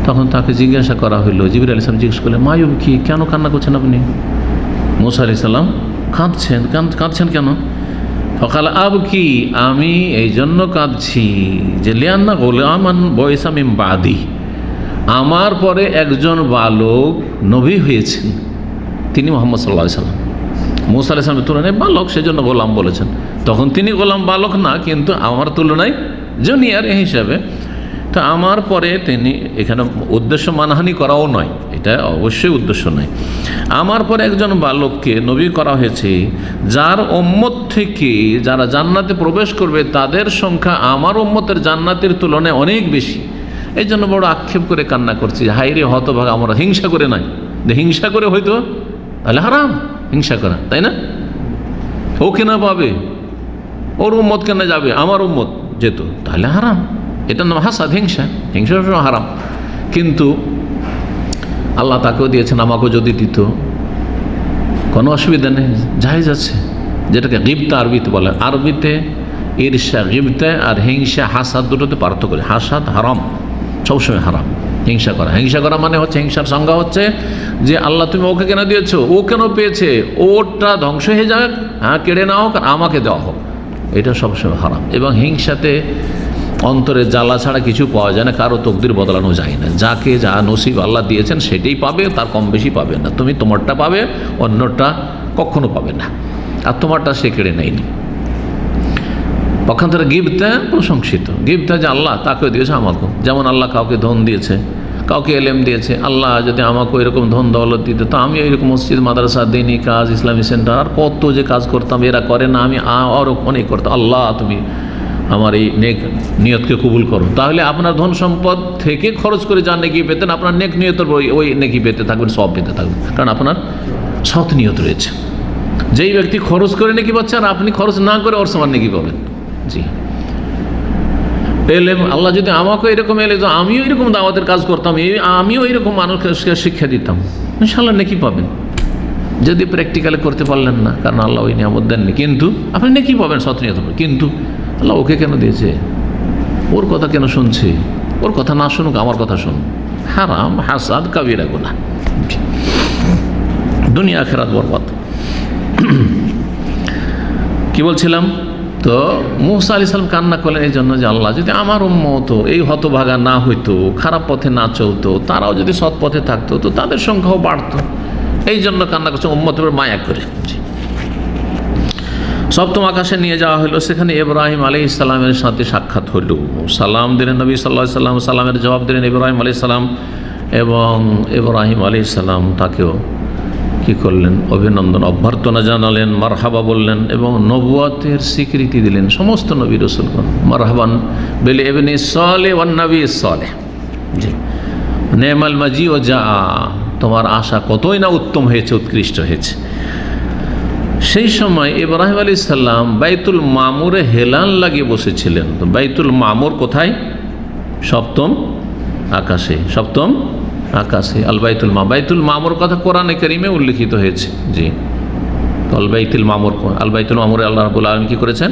তখন তাকে জিজ্ঞাসা করা হলো, জিবরিল আলাইহিস সালাম জিজ্ঞেস করলেন, মায়ুব কি, কেন কান্না করছেন আপনি? মুসা আলাইহিস সালাম কাঁদছেন কেন? ফকাল আব কি, আমি এই জন্য কাঁদছি যে লিয়ান্না গোলামান বয়সা মিন বাদি, আমার পরে একজন বালক নবী হয়েছেন, তিনি মুহাম্মদ সাল্লাল্লাহু আলাইহি সাল্লাম। মুসা আলাইহিস সালামের তুলনায় বালক, সেজন্য গোলাম বলেছেন। তখন তিনি গোলাম বালক না, কিন্তু আমার তুলনায় জুনিয়র হিসাবে। তো আমার পরে তিনি, এখানে উদ্দেশ্য মানহানি করাও নয়, এটা অবশ্যই উদ্দেশ্য নয়। আমার পরে একজন বালককে নবী করা হয়েছে, যার উম্মত থেকে যারা জান্নাতে প্রবেশ করবে তাদের সংখ্যা আমার উম্মতের জান্নাতের তুলনায় অনেক বেশি। এই জন্য বড় আক্ষেপ করে কান্না করছি, হাইরে হতভাগা আমরা। হিংসা করে নয়, হিংসা করে হয়তো তাহলে হারাম হিংসা করা, তাই না? ও কেনা পাবে, ওর উম্মত কেনা যাবে, আমার উম্মত যেত, তাহলে হারাম। এটা নাম হাসাদ, হিংসা হারাম। কিন্তু আল্লাহ তাকেও দিয়েছেন, আমাকেও যদি দিত কোনো অসুবিধা নেই, জায়েজ আছে। যেটাকে গিবতা আরবিতে বলে, আরবিতে ঈর্ষা, গিবতা আর হিংসা, হাসাদ দুটোতে পার্থক্য করে। হাসাদ হারাম, সবসময় হারাম। হিংসা করা মানে হচ্ছে, হিংসার সংজ্ঞা হচ্ছে যে আল্লাহ তুমি ওকে কেন দিয়েছো, ও কেন পেয়েছে, ওটা ধ্বংস হয়ে যাক, হ্যাঁ কেড়ে নেওয়া হোক আর আমাকে দেওয়া হোক, এটা সবসময় হারাম। এবং হিংসাতে অন্তরে জ্বালা ছাড়া কিছু পাওয়া যায় না, কারো তকদির বদলানো যায় না। যাকে যা নসিব আল্লাহ দিয়েছেন সেটাই পাবে, তার কম বেশি পাবে না। তুমি তোমারটা পাবে, অন্যটা কখনো পাবে না, আর তোমারটা সে কেড়ে নেয়নি। পক্ষান্তরে গিবতা প্রশংসিত, গিবতা যে আল্লাহ তাকে দিয়েছে আমাকেও। যেমন আল্লাহ কাউকে ধন দিয়েছে, কাউকে এলেম দিয়েছে। আল্লাহ যদি আমাকেও এরকম ধন দৌলত দিত, তো আমি এরকম মসজিদ, মাদ্রাসা, দিনী কাজ, ইসলামী সেন্টার, আর কত যে কাজ করতাম, এরা করে না, আমি আরও অনেক করতাম। আল্লাহ তুমি আমার এই নেক নিয়তকে কবুল করো। তাহলে আপনার ধন সম্পদ থেকে খরচ করে যা নেকি পেতেন, আপনার নেক নিয়তের ওই নেকি পেতে থাকবেন, সব পেতে থাকবেন, কারণ আপনার সৎ নিয়ত রয়েছে। যেই ব্যক্তি খরচ করে নেকি পাচ্ছে, আর আপনি খরচ না করে ওর সমান নেকি পাবেন। জি, এলেম আল্লাহ যদি আমাকে এরকম এলে, তো আমিও এরকম দাওয়াতের কাজ করতাম, আমিও এরকম মানুষকে শিক্ষা দিতাম, ইনশাআল্লাহ নেকি পাবেন। যদি প্র্যাকটিক্যালি করতে পারলেন না, কারণ আল্লাহ ওই নিয়ামত দেননি, কিন্তু আপনি নেকি পাবেন সৎ নিয়ত। কিন্তু আল্লাহ ওকে কেন দিয়েছে, ওর কথা কেন শুনছে, ওর কথা না শুনুক, আমার কথা শুনুক। হারাম, হাসাদ, কাবিরা গুনাহ, দুনিয়া আখিরাত বরবাদ। কি বলছিলাম? তো মুসা আলাইহিস সালাম কান্না করলেন এই জন্য যে আল্লাহ যদি আমার উম্মত এই হতভাগা না হইতো, খারাপ পথে না চলতো, তারাও যদি সৎ পথে থাকতো, তো তাদের সংখ্যাও বাড়তো। এই জন্য কান্না করছে, উম্মতের উপর মায়া করে। সপ্তম আকাশে নিয়ে যাওয়া হলো, সেখানে ইব্রাহিম আলাইহিস সালামের সাথে সাক্ষাৎ হলো। সালাম দিলেন নবী সাল্লাল্লাহু আলাইহি সাল্লাম, সালামের জবাব দিলেন ইব্রাহিম আলাইহিস সালাম, এবং ইব্রাহিম আলাইহিস সালাম তাকেও কি করলেন, অভিনন্দন, অভ্যর্থনা জানালেন, মারহাবা বললেন, এবং নবুয়তের স্বীকৃতি দিলেন। সমস্ত নবী রাসূলগণ মারহাবান বিল ইবনি সালেহ ওয়ান নবী সালেহ। জি, নেমাল মাজি ও যা, তোমার আশা কতই না উত্তম হয়েছে, উৎকৃষ্ট হয়েছে। সেই সময় ইব্রাহিম আলাইহিস সালাম বাইতুল মামুরে হেলান লাগিয়ে বসেছিলেন। তো বাইতুল মামুর কোথায়? সপ্তম আকাশে, সপ্তম আকাশে আল বাইতুল বাইতুল মামুর কথা কোরআনে কারীমে উল্লেখিত হয়েছে। জি, আল বাইতুল মামুর, আল বাইতুল মামুরে আল্লাহ রাব্বুল আলামিন কি করেছেন?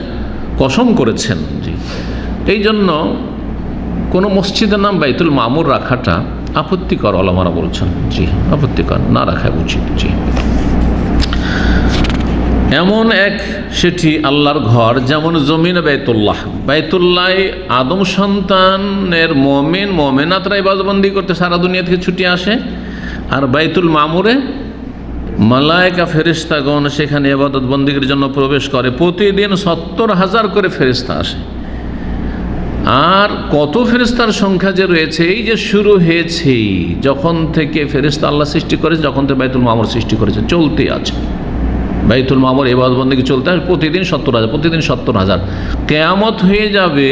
কসম করেছেন। জি, এই জন্য কোনো মসজিদের নাম বাইতুল মামুর রাখাটা আপত্তিকর, ওলামারা বলছেন। জি, আপত্তিকর, না রাখা উচিত। জি, এমন এক সেটি আল্লাহর ঘর, যেমন জমিনে বাইতুল্লাহ। বাইতুল্লাহ আদম সন্তানের মোমেনাতরা ইবাদতবন্দি করতে সারা দুনিয়া থেকে ছুটে আসে, আর বাইতুল মামুরে মালায়েকা ফেরেশতাগণ সেখানে ইবাদতবন্দির জন্য প্রবেশ করে। প্রতিদিন 70,000 করে ফেরেশতা আসে। আর কত ফেরেশতার সংখ্যা যে রয়েছে, এই যে শুরু হয়েছে যখন থেকে ফেরেশতা আল্লাহ সৃষ্টি করেছে, যখন থেকে বাইতুল মামুর সৃষ্টি করেছে, চলতে আছে বাইতুল মামুর ইবাদতবন্দি চলতে আছে প্রতিদিন 70,000, প্রতিদিন 70,000। কিয়ামত হয়ে যাবে,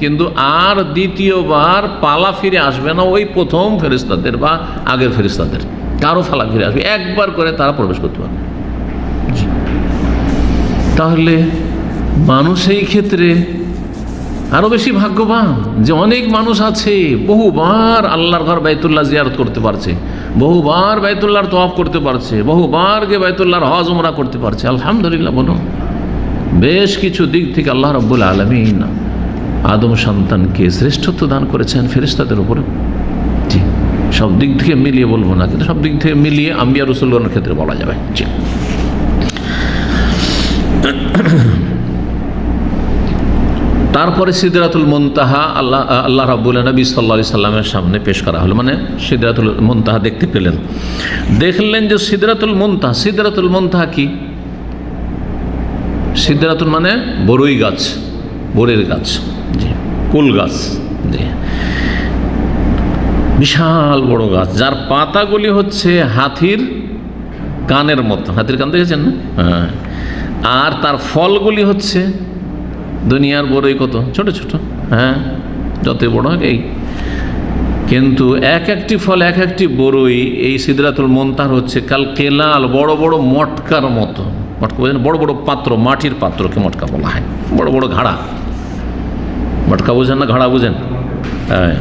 কিন্তু আর দ্বিতীয়বার পালা ফিরে আসবে না ওই প্রথম ফেরেশতাদের বা আগের ফেরেশতাদের, কারো পালা ফিরে আসবে, একবার করে তারা প্রবেশ করতে পারবে। তাহলে মানুষ এই ক্ষেত্রে আরও বেশি ভাগ্যবান যে অনেক মানুষ আছে বহুবার আল্লাহর ঘর বাইতুল্লাহ জিয়ারত করতে পারছে, বহুবার বাইতুল্লাহর তওয়াফ করতে পারছে, বহুবার গিয়ে বাইতুল্লাহর হজ উমরা করতে পারছে। আলহামদুলিল্লাহ বলুন, বেশ কিছু দিক থেকে আল্লাহ রাব্বুল আলামিন আদম সন্তানকে শ্রেষ্ঠত্ব দান করেছেন ফেরেশতাদের উপরে। জি, সব দিক থেকে মিলিয়ে বলবো না, কিন্তু সব দিক থেকে মিলিয়ে আম্বিয়া রাসূলগণের ক্ষেত্রে বলা যাবে। জি, তারপরে সিদরাতুল মুনতাহা আল্লাহ রাব্বুল নবী সাল্লাল্লাহু আলাইহি সাল্লামের সামনে পেশ করা হলো, মানে সিদরাতুল মুনতাহা দেখতে পেলেন। দেখলেন যে সিদরাতুল মুনতাহা কি? সিদরাতুল মানে বড়ই গাছ, বরের গাছ, জি, কুল গাছ, জি, বিশাল বড় গাছ, যার পাতাগুলি হচ্ছে হাতির কানের মতো। হাতির কান দেখেছেন না? হ্যাঁ। আর তার ফলগুলি হচ্ছে দুনিয়ার বড়ই কত ছোট ছোট, হ্যাঁ, যতই বড় হোক এই, কিন্তু এক একটি ফল এক একটি বড়ই এই সিদরাতুল মুনতাহা হচ্ছে কাল কেলাল, বড় বড় মটকার মতো। মটকা বোঝেন? বড় বড় পাত্র, মাটির পাত্রকে মটকা বলা হয়। বড় বড় ঘাড়া, মটকা বোঝেন না, ঘাড়া বোঝেন? হ্যাঁ।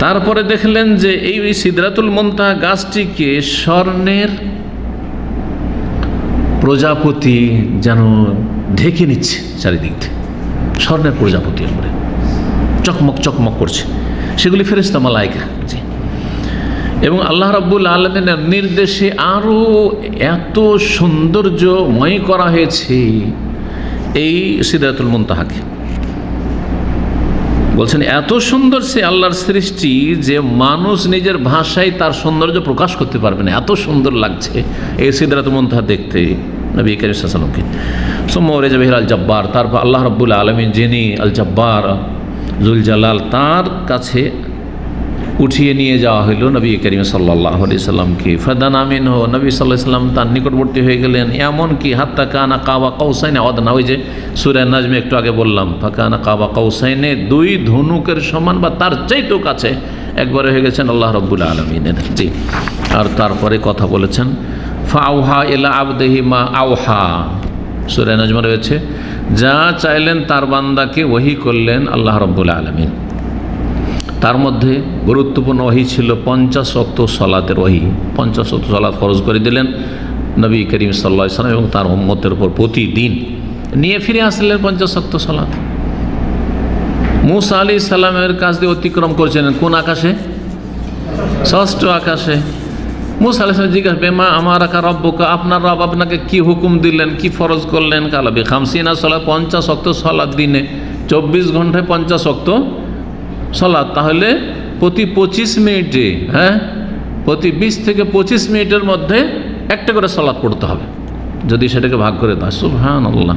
তারপরে দেখলেন যে এই সিদরাতুল মুনতাহা গাছটিকে স্বর্ণের প্রজাপতি যেন ঢেকে নিচ্ছে চারিদিক থেকে, স্বর্ণের প্রজাপতি করে চকমক চকমক করছে, সেগুলি ফেরেশতা মালায়েকা। জি, এবং আল্লাহ রাব্বুল আলামিনের নির্দেশে আরও এত সৌন্দর্যময় করা হয়েছে এই সিদরাতুল মুনতাহাকে। বলছেন এত সুন্দর সে আল্লাহর সৃষ্টি যে মানুষ নিজের ভাষায় তার সৌন্দর্য প্রকাশ করতে পারবে না, এত সুন্দর লাগছে এই সিদরাতুল মুনতাহা দেখতে নবী করিম সাল্লাল্লাহু আলাইহি ওয়াসাল্লামকে। সুম্মা উরিজা বিহি আল জব্বার, তারপর আল্লাহ রাব্বুল আলামিন যিনি আল জব্বার জুল জালাল, তার কাছে উঠিয়ে নিয়ে যাওয়া হইল নবী করিম সাল্লাল্লাহু আলাইহি সাল্লামকে। ফাদানা মিনহু, নবী সাল্লাল্লাহু আলাইহি সাল্লাম তার নিকটবর্তী হয়ে গেলেন। এমন কি হাত্তা কানা কাবা কাউসাইন আওয়াদনা, ওই যে সূরা নাজমে একটু আগে বললাম, ফাকানা কাবা কাউসাইনে, দুই ধনুকের সমান বা তার চাইতেও কাছে একবারে হয়ে গেছেন আল্লাহ রাব্বুল আলামিনের। জি, আর তারপরে কথা বলেছেন ফাআউহা ইলা আবদিহি মা আওহা, সূরা নাজমে রয়েছে, যা চাইলেন তার বান্দাকে ওহী করলেন আল্লাহ রাব্বুল আলামিন। তার মধ্যে গুরুত্বপূর্ণ ওহী ছিল 50 ওয়াক্ত সালাতের ওহী। 50 ওয়াক্ত সালাত ফরজ করে দিলেন নবী করিম সাল্লাল্লাহু আলাইহি ওয়াসাল্লাম এবং তার উম্মতের উপর প্রতিদিন। নিয়ে ফিরে আসলেন 50 ওয়াক্ত সালাত। মূসা আলাইহিস সালামের কাছ দিয়ে অতিক্রম করছিলেন কোন আকাশে? 6ষ্ঠ আকাশে। মূসা আলাইহিস সালাম জিজ্ঞাসা, বেমা আমার আকা রব্বুকা, আপনার রব আপনাকে কি হুকুম দিলেন, কি ফরজ করলেন? কালা বি খামসিনা সালাত, 50 ওয়াক্ত সালাত দিনে, 24 ঘন্টায় 50 ওয়াক্ত সালাত। তাহলে প্রতি 25 মিনিটে, হ্যাঁ, প্রতি 20 থেকে 25 মিনিটের মধ্যে একটা করে সালাত পড়তে হবে। যদি সেটাকে ভাগ করে দেয়, সুবহানাল্লাহ,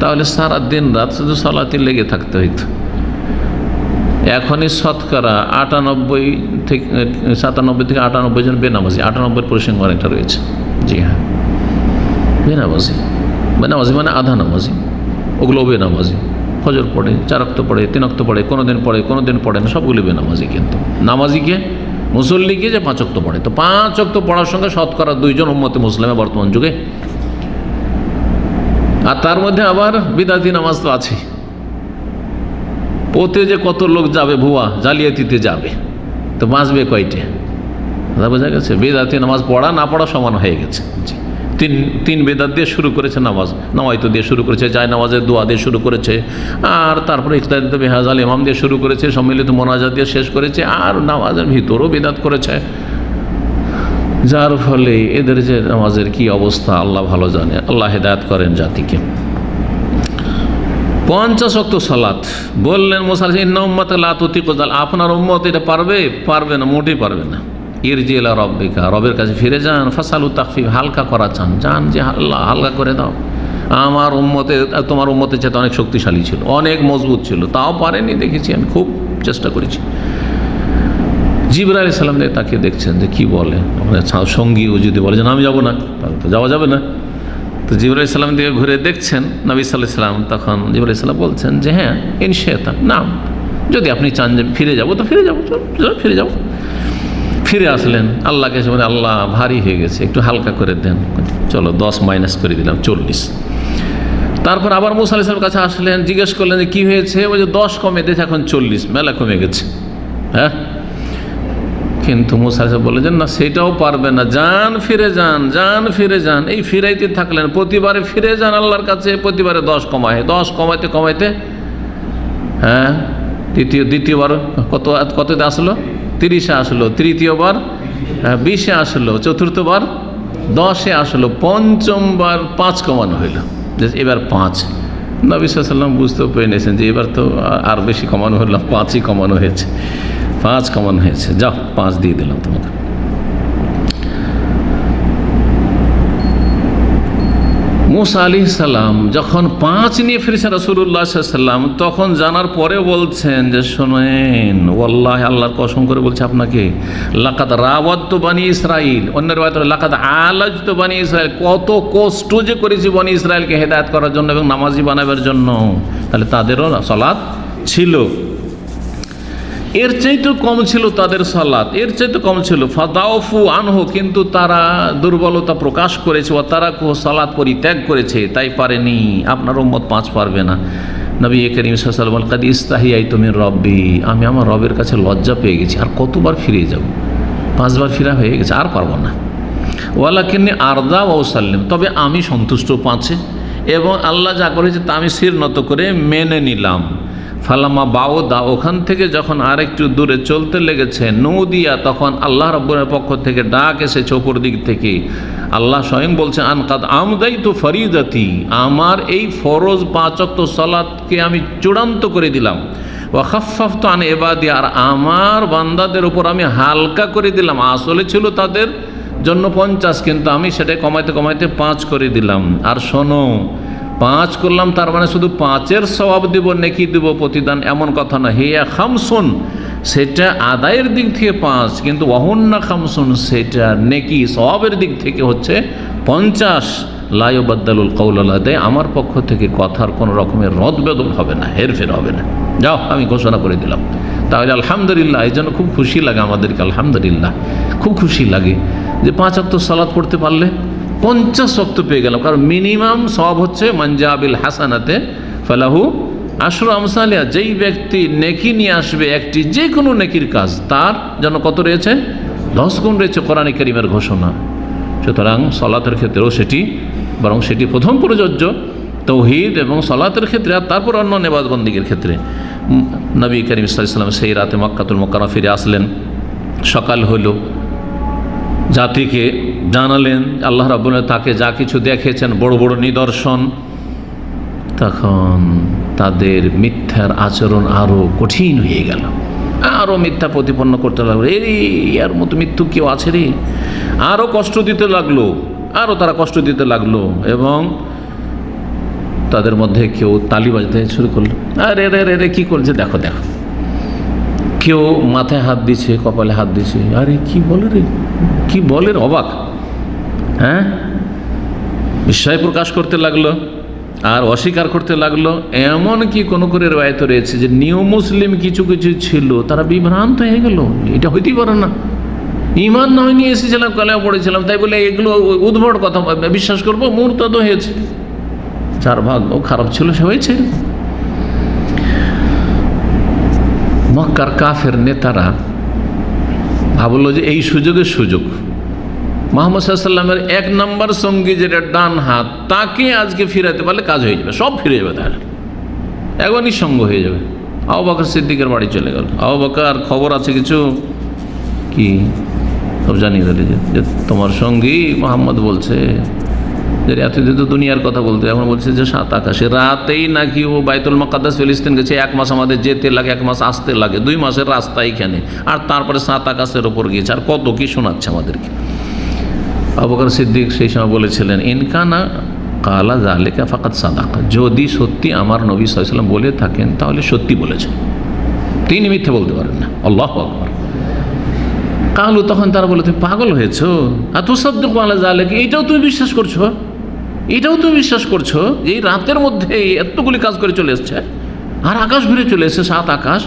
তাহলে সারা দিন রাত শুধু সালাতে লেগে থাকতে হইতো। এখনই শতকরা 97 থেকে 98 জন বেনামাজি, 98 পরিসংখ্যান অনেকটা রয়েছে। জি হ্যাঁ, বেনামাজি মানে আধা নামাজি, ওগুলো বেনামাজি। ফজর পড়ে, 4 ওয়াক্ত পড়ে, 3 ওয়াক্ত পড়ে, কোনো দিন পড়ে না, সবগুলি বেনামাজি। কিন্তু নামাজিকে, মুসল্লিকে যে 5 ওয়াক্ত পড়ে, তো 5 ওয়াক্ত পড়ার সঙ্গে শতকরা 2 জন উম্মতে মুসলিমে বর্তমান যুগে। আর তার মধ্যে আবার বিদাতি নামাজ তো আছে। ওতে যে কত লোক যাবে, ভুয়া জালিয়াতিতে যাবে, তো বাঁচবে কয়টে? বোঝা গেছে? বেদাতি নামাজ পড়া না পড়া সমান হয়ে গেছে। তিন বেদাত দিয়ে শুরু করেছে নামাজ, নামাইতো দিয়ে শুরু করেছে, যায় নামাজের দোয়া দিয়ে শুরু করেছে, আর তারপরে ইখতিদারিত বিহাজাল ইমাম দিয়ে শুরু করেছে, সম্মিলিত মোনাজাত দিয়ে শেষ করেছে, আর নামাজের ভিতরও বেদাত করেছে। যার ফলে এদের যে নামাজের কি অবস্থা আল্লাহ ভালো জানে। আল্লাহ হেদায়েত করেন জাতিকে। 50 ওয়াক্ত সালাত বললেন মুসা আলাইহিস সালাম, ইন্না উম্মাতা লা তুতিকু যাল, আপনার উম্মত এটা পারবে না, মোটেই পারবে না। ইরজি ইলা রাব্বিকা, রবের কাছে ফিরে যান, ফাসালু তাখফিফ, হালকা করা চান, যে আল্লাহ হালকা করে দাও। আমার উম্মতে, তোমার উম্মতের চেয়ে অনেক শক্তিশালী ছিল, অনেক মজবুত ছিল, তাও পারেনি, দেখেছি আমি, খুব চেষ্টা করেছি। জিবরাইল আলাইহিস সালাম তাকে দেখছেন যে কি বলে, সঙ্গীও যদি বলে যে আমি যাবো না, তাহলে তো যাওয়া যাবে না। তো জিবরাইল আলাইহিস সালাম দিকে ঘুরে দেখছেন নবী সাল্লাল্লাহু আলাইহি ওয়াসাল্লাম, তখন জিবরাইল আলাইহিস সালাম বলছেন যে হ্যাঁ, ইনশাআল্লাহ, না, যদি আপনি চান যে ফিরে যাবো তো ফিরে যাবো, ফিরে যাবো। ফিরে আসলেন, আল্লাহকে এসে বলে, আল্লাহ ভারী হয়ে গেছে, একটু হালকা করে দেন। চলো 10 মাইনাস করে দিলাম, 40। তারপর আবার মূসা আলাইহিস সালামের কাছে আসলেন, জিজ্ঞেস করলেন যে কী হয়েছে? ওই যে 10 কমে দিয়েছে, এখন 40, মেলা কমে গেছে। হ্যাঁ, কিন্তু মুসা আলাইহিস সালাম বলেছেন না, সেটাও পারবে না, যান ফিরে যান, যান ফিরে যান, এই ফিরাইতে থাকলেন। প্রতিবারে ফিরে যান আল্লাহর কাছে, প্রতিবারে 10 কমায়, 10 কমাইতে কমাইতে হ্যাঁ দ্বিতীয়বার কততে আসলো? 30-এ আসলো। তৃতীয়বার 20-এ আসলো। চতুর্থবার 10-এ আসলো। পঞ্চমবার 5 কমানো হইল, যে এবার 5। নবী সাল্লাল্লাহু আলাইহি ওয়াসাল্লাম বুঝতেও পেরে নিয়েছেন যে এবার তো আর বেশি কমানো হলো, 5ই কমানো হয়েছে, 5 কমানো হয়েছে, যাও 5 দিয়ে দিলাম তোমাকে। মুসা আলাইহিস সালাম যখন 5 নিয়ে ফিরেছেন রাসূলুল্লাহ সাল্লাল্লাহু আলাইহি ওয়াসাল্লাম, তখন জানার পরে বলছেন যে শোনেন, ওয়াল্লাহি আল্লাহর কসম করে বলছে আপনাকে, লাকাদ রাওয়াদতু বনি ইসরাইল, অন্য riwayat লাকাদ আলাজতু বনি ইসরাইল, কত কষ্ট যে করেছি বনি ইসরাইলকে হেদায়েত করার জন্য এবং নামাজি বানাবার জন্য। তাহলে তাদেরও সালাত ছিল, এর চাইতে কম ছিল তাদের সালাত, এর চাইতে কম ছিল। ফাদাউফু আনহু, কিন্তু তারা দুর্বলতা প্রকাশ করেছে, ও তারা সালাত পরিত্যাগ করেছে, তাই পারেনি। আপনার উম্মত 5 পারবে না। নবী করিম সাল্লাল্লাহু আলাইহি ওয়াসাল্লাম কাদ ইস্তাহিয়াইতু মির রব্বি, আমি আমার রবের কাছে লজ্জা পেয়ে গেছি, আর কতবার ফিরে যাব? 5 বার ফিরা হয়ে গেছে, আর পারবো না। ওয়ালাকিন্নী আরদা ওয়া উসাল্লিম, তবে আমি সন্তুষ্ট 5-এ, এবং আল্লাহ যা করেছে তা আমি শির নত করে মেনে নিলাম। ফালামা বাউদা, ওখান থেকে যখন আরেকটু দূরে চলতে লেগেছে, নৌদিয়া, তখন আল্লাহ রাব্বুল পক্ষ থেকে ডাক এসেছে ওপর দিক থেকে। আল্লাহ স্বয়ং বলছেন, আনকাদ আমদাইতু ফরিদাতি, আমার এই ফরজ 5 ওয়াক্ত সালাতকে আমি চূড়ান্ত করে দিলাম। ওয়া খাফফাফতু আন ইবাদি, আর আমার বান্দাদের উপর আমি হালকা করে দিলাম। আসলে ছিল তাদের জন্য 50, কিন্তু আমি সেটাই কমাইতে কমাইতে 5 করে দিলাম। আর শোনো, 5 করলাম তার মানে শুধু 5-এর সওয়াব দিব, নেকি দিব, প্রতিদান, এমন কথা না। হিয়া খামসুন, সেটা আদায়ের দিক থেকে 5, কিন্তু ওয়াহুন্না খামসুন, সেটা নেকি সওয়াবের দিক থেকে হচ্ছে 50। লা ইউবাদদালুল কাউলু লাদাই, আমার পক্ষ থেকে কথার কোনো রকমের রদবদল হবে না, হেরফের হবে না। যাও, আমি ঘোষণা করে দিলাম। তাহলে আলহামদুলিল্লাহ, এই জন্য খুব খুশি লাগে আমাদেরকে, আলহামদুলিল্লাহ খুব খুশি লাগে যে 5 ওয়াক্ত সালাত পড়তে পারলে 50 ওয়াক্ত পেয়ে গেলাম। কারণ মিনিমাম সওয়াব হচ্ছে মানজাবিল হাসানাতে ফালাহু আশরু আমসালিহা, যেই ব্যক্তি নেকি নিয়ে আসবে একটি যে কোনো নেকির কাজ, তার জন্য কত রয়েছে? 10 গুণ রয়েছে, কোরআনে কারীমের ঘোষণা। সুতরাং সালাতের ক্ষেত্রেও সেটি, বরং সেটি প্রথম প্রযোজ্য তাওহীদ এবং সালাতের ক্ষেত্রে, আর তারপর অন্য নেবাদ বন্দিগের ক্ষেত্রে। নবী করিম সাল্লাল্লাহু আলাইহি ওয়াসাল্লাম সেই রাতে মক্কাতুল মুকাররমা ফিরে আসলেন। সকাল হলো, জাতিকে জানালেন আল্লাহ রাব্বুল আলামিন তাকে যা কিছু দেখিয়েছেন, বড় বড় নিদর্শন। তখন তাদের মিথ্যার আচরণ আরও কঠিন হয়ে গেল, আরও মিথ্যা প্রতিপন্ন করতে লাগলো। এর মতো মৃত্যু কেউ আছে রে? আরও কষ্ট দিতে লাগলো, আরও তারা কষ্ট দিতে লাগলো, এবং তাদের মধ্যে কেউ তালি বাজতে শুরু করলো। আরে রে রে রে কী করছে দেখো দেখো, কেউ মাথায় হাত দিছে, কপালে হাত দিছে। আরে কি বলে রে, কি বলে, অবাক। হ্যাঁ, বিস্ময় প্রকাশ করতে লাগলো আর অস্বীকার করতে লাগলো। এমন কি কোনো করে রওয়ায়েত রয়েছে যে নিউ মুসলিম কিছু কিছু ছিল, তারা বিভ্রান্ত হয়ে গেল, এটা হইতেই পারে না, ঈমান না হয় নিয়ে এসেছিলাম, কালেমা পড়েছিলাম, তাই বলে এগুলো উদ্ভট কথা বিশ্বাস করবো, মুরতাদ হয়েছে। যার ভাগ্য খারাপ ছিল সে হয়েছে। মক্কার কাফের নেতারা ভাবলো যে এই সুযোগের সুযোগ, মুহাম্মদ সাল্লাল্লাহু আলাইহি ওয়াসাল্লামের 1 নম্বর সঙ্গী যেটা ডান হাত, তাকে আজকে ফিরাতে পারলে কাজ হয়ে যাবে, সব ফিরে যাবে, তাহলে একবারই সঙ্গ হয়ে যাবে। আবু বকর সিদ্দিকের বাড়ি চলে গেল। আবু বকর, খবর আছে কিছু? কি সব জানিয়ে দিলে যে তোমার সঙ্গী মুহাম্মদ বলছে যে এতদিন তো দুনিয়ার কথা বলতে, এখন বলছে যে 7 আকাশে, রাতেই নাকি ও বাইতুল মুকাদ্দাস ফিলিস্তিন গেছে। 1 মাস আমাদের যেতে লাগে, 1 মাস আসতে লাগে, 2 মাসের রাস্তা এখানে, আর তারপরে 7 আকাশের ওপর গিয়েছে, আর কত কি শোনাচ্ছে আমাদেরকে। আবু বকর সিদ্দিক সেই সময় বলেছিলেন, ইনকানা কালা যালিকা ফাকাদ সাদাকা, যদি সত্যি আমার নবী সাল্লাল্লাহু আলাইহি ওয়াসাল্লাম বলে থাকেন তাহলে সত্যি বলেছেন, তিনি মিথ্যে বলতে পারেন না। আল্লাহু আকবার। কালু, তখন তারা বলে, তুমি পাগল হয়েছো? আর তুসাদ্দিকু আলা যালিকা, এটাও তুমি বিশ্বাস করছো? এটাও তুমি বিশ্বাস করছো যে এই রাতের মধ্যে এতগুলি কাজ করে চলে এসছে, আর আকাশ ঘুরে চলে এসছে, 7 আকাশ।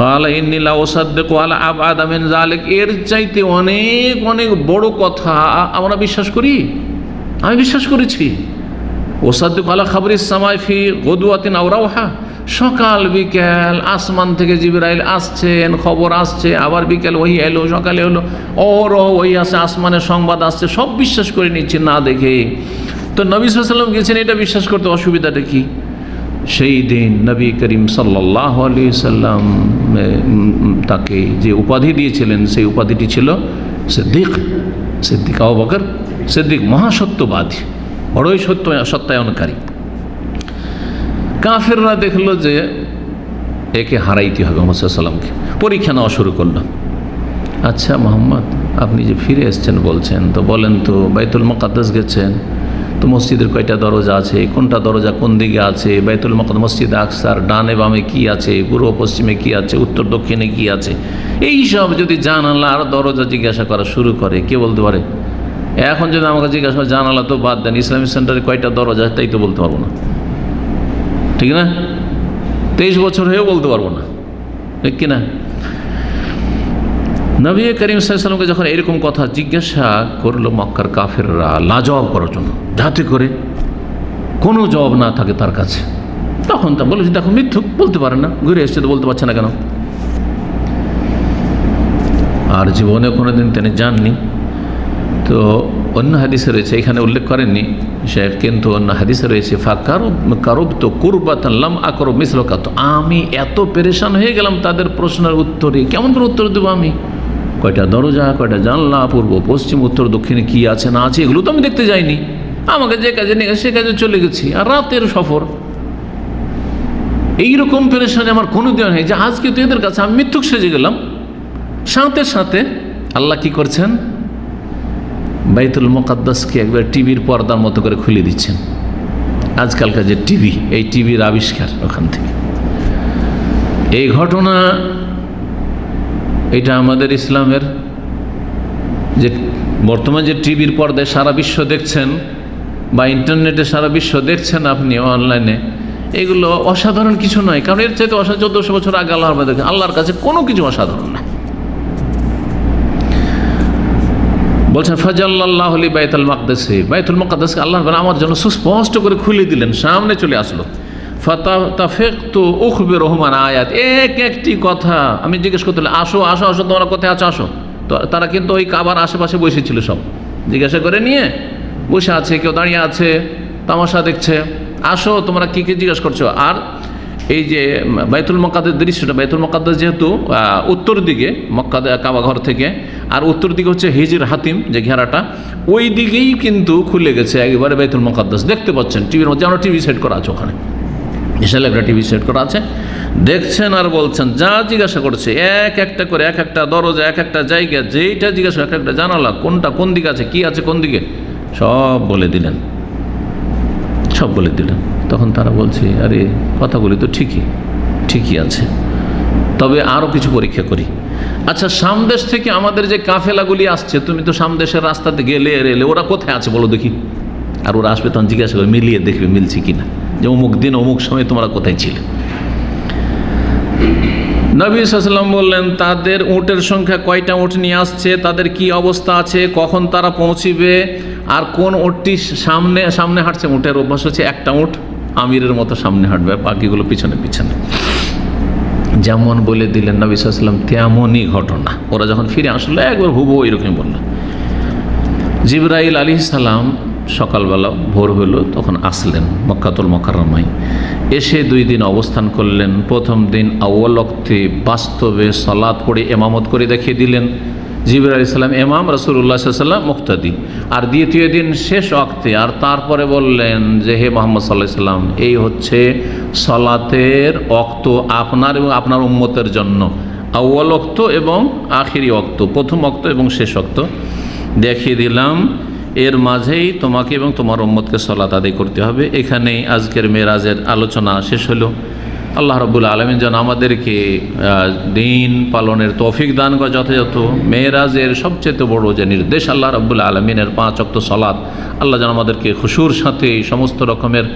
কালা ইন্নী লা উসাদ্দিকু আলা আবআদ মিন যালিক, এর চাইতে অনেক অনেক বড় কথা আমরা বিশ্বাস করি, আমি বিশ্বাস করেছি। ওসাদ্দিক আলা খাবরিস সামাই ফি গদুয়াতিন আও রাওহা, সকাল বিকেল আসমান থেকে জিবরাইল আসছেন, খবর আসছে, আবার বিকেল ওই এলো, সকালে হলো, ওই আসে, আসমানের সংবাদ আসছে, সব বিশ্বাস করে নিচ্ছি না দেখে। তো নবী সাল্লাল্লাহু আলাইহি ওয়াসাল্লাম গেছেন, এটা বিশ্বাস করতে অসুবিধাটা কি? সেই দিন নবী করিম সাল্লাল্লাহু আলাইহি ওয়াসাল্লাম তাকে যে উপাধি দিয়েছিলেন সেই উপাধিটি ছিল সিদ্দিক। সিদ্দিক আবু বকর সিদ্দিক, মহাসত্যবাদী, বড়ই সত্যায়নকারী। কাফেররা দেখলো যে একে হারাইতে হবে, মুহাম্মদ সাল্লাল্লাহু আলাইহি ওয়াসাল্লামকে, পরীক্ষা নেওয়া শুরু করলো। আচ্ছা মোহাম্মদ, আপনি যে ফিরে এসছেন বলছেন, তো বলেন তো বাইতুল মুকাদ্দাস গেছেন, তো মসজিদের কয়টা দরজা আছে, কোনটা দরজা কোন দিকে আছে, বাইতুল মুকাদ্দাস মসজিদ আকসার ডানে বামে কি আছে, পূর্ব পশ্চিমে কি আছে, উত্তর দক্ষিণে কি আছে, এই সব যদি জানালা আর দরজা জিজ্ঞাসা করা শুরু করে, কে বলতে পারে? এখন যদি আমাকে জিজ্ঞাসা করে, জানালা তো বাদ দেন, ইসলামিক সেন্টারে কয়টা দরজা, তাই তো বলতে পারবো না, ঠিক না? 23 বছর হয়েও বলতে পারবো না, ঠিক কিনা? নবী করিম সাল্লাল্লাহু আলাইহি ওয়াসাল্লামকে যখন এরকম কথা জিজ্ঞাসা করলো মক্কার কাফেররা লাজবাব করার জন্য, যাতে করে কোনো জবাব না থাকে তার কাছে, তখন তা বলেছে, দেখো মিথ্যুক, বলতে পারে না, ঘুরে এসছে তো বলতে পারছে না কেন? আর জীবনে কোনোদিন তিনি জাননি। তো অন্য হাদিসে রয়েছে, এখানে উল্লেখ করেননি শেখ, কিন্তু অন্য হাদিসে রয়েছে, কারব তো কুরবাতান লাম আকরব মিসলকা, তো আমি এত পেরেশান হয়ে গেলাম তাদের প্রশ্নের উত্তরে, কেমন করে উত্তর দেবো আমি? কয়টা দরজা, কয়টা জানলা, পূর্ব পশ্চিম উত্তর দক্ষিণে কি আছে না আছে, এগুলো তো আমি দেখতে যাইনি, আমাকে যে কাজে নিয়ে সে কাজে চলে গেছি, আর রাতের সফর। এইরকম পেরেশানি আমার কোনো দিন হয় যে আজকে তো এদের কাছে আমি মিথ্যুক সেজে গেলাম। সাথে সাথে আল্লাহ কি করছেন? বাইতুল মুকাদ্দাসকে একবার টিভির পর্দার মতো করে খুলে দিচ্ছেন। আজকালকার যে টিভি, এই টিভির আবিষ্কার ওখান থেকে। এই ঘটনা, এটা আমাদের ইসলামের যে বর্তমান যে টিভির পর্দায় সারা বিশ্ব দেখছেন, বা ইন্টারনেটে সারা বিশ্ব দেখছেন আপনি অনলাইনে, এগুলো অসাধারণ কিছু নয়, কারণ এর চাইতে 1400 বছর আগে আল্লাহর কাছে কোনো কিছু অসাধারণ না। বলছেন ফাজাল্লাল্লাহু লি বাইতুল মাকদাসে, বাইতুল মুকাদ্দাসকে আল্লাহ আমার জন্য সুস্পষ্ট করে খুলে দিলেন, সামনে চলে আসলো। ফাতাফাকতু উখবিরুহুম আন আয়াত, এক একটি কথা আমি জিজ্ঞেস করতে, আসো আসো আসো, তোমরা কোথায় আছো, আসো। তো তারা কিন্তু ওই কাবার আশেপাশে বসেছিল, সব জিজ্ঞাসা করে নিয়ে বসে আছে, কেউ দাঁড়িয়ে আছে তামাশা দেখছে, আসো তোমরা কী কী জিজ্ঞেস করছো। আর এই যে বাইতুল মুকাদ্দাস দৃশ্যটা, বাইতুল মুকাদ্দাস যেহেতু উত্তর দিকে মক্কা কাবা ঘর থেকে, আর উত্তর দিকে হচ্ছে হিজর হাতিম যে ঘেরাটা, ওই দিকেই কিন্তু খুলে গেছে একেবারে বাইতুল মুকাদ্দাস, দেখতে পাচ্ছেন টিভির মধ্যে, আমরা টিভি সেট করা আছে ওখানে, বিশাল একটা টিভি সেট করা আছে, দেখছেন আর বলছেন, যা জিজ্ঞাসা করছে এক একটা করে, এক একটা দরজা, এক একটা জায়গা, যেইটা জিজ্ঞাসা, এক একটা জানালা, কোনটা কোন দিকে আছে, কি আছে কোন দিকে, সব বলে দিলেন, সব বলে দিলেন। তখন তারা বলছে, আরে কথাগুলি তো ঠিকই আছে, তবে আরও কিছু পরীক্ষা করি। আচ্ছা, সামদেশ থেকে আমাদের যে কাফেলাগুলি আসছে, তুমি তো সামদেশের রাস্তাতে গেলে এলে, ওরা কোথায় আছে বলো দেখি। আর ওরা আসবে, তখন জিজ্ঞাসা করে মিলিয়ে দেখবে মিলছে কিনা, যে অমুক দিন অমুক সময় তোমরা কোথায় ছিলে। নবী সাল্লাল্লাহু আলাইহি ওয়াসাল্লাম বললেন, তাদের উটের সংখ্যা কয়টা উট নিয়ে আসছে, তাদের কি অবস্থা আছে, কখন তারা পৌঁছিবে, আর কোন উটটি সামনে সামনে হাঁটছে। উটের অভ্যাস হচ্ছে একটা উট আমিরের মতো সামনে হাঁটবে, বাকিগুলো পিছনে পিছনে। যেমন বলে দিলেন নবী সাল্লাল্লাহু আলাইহি ওয়াসাল্লাম, তেমনই ঘটনা। ওরা যখন ফিরে আসলো একবার হুবহু এরকমই বলল। জিবরাইল আলাইহিস সালাম সকালবেলা ভোর হলো, তখন আসলেন মক্কাতুল মুকাররমায়, এসে 2 দিন অবস্থান করলেন। প্রথম দিন আউয়াল ওয়াক্তে বাস্তবে সালাত পড়ে ইমামত করে দেখিয়ে দিলেন জিবরাইল আলাইহিস সালাম ইমাম, রাসূলুল্লাহ সাল্লাল্লাহু আলাইহি ওয়াসাল্লাম মুক্তাদি। আর দ্বিতীয় দিন শেষ ওয়াক্তে, আর তারপরে বললেন যে হে মুহাম্মদ সাল্লাল্লাহু আলাইহি ওয়াসাল্লাম, এই হচ্ছে সালাতের ওয়াক্ত আপনার এবং আপনার উম্মতের জন্য, আউয়াল ওয়াক্ত এবং আখিরি ওয়াক্ত, প্রথম ওয়াক্ত এবং শেষ ওয়াক্ত দেখিয়ে দিলাম। এর মাঝেই তোমাকে এবং তোমার উম্মতকে সালাত আদায় করতে হবে। এখানেই আজকের মেরাজের আলোচনা শেষ হলো। আল্লাহ রাব্বুল আলামিন যেন আমাদেরকে দিন পালনের তৌফিক দান করে। যথাযথ মেরাজের সবচেয়ে বড় যে নির্দেশ আল্লাহ রাব্বুল আলামিনের 5 ওয়াক্ত সালাত, আল্লাহ যেন আমাদেরকে খুশুর সাথে সমস্ত রকমের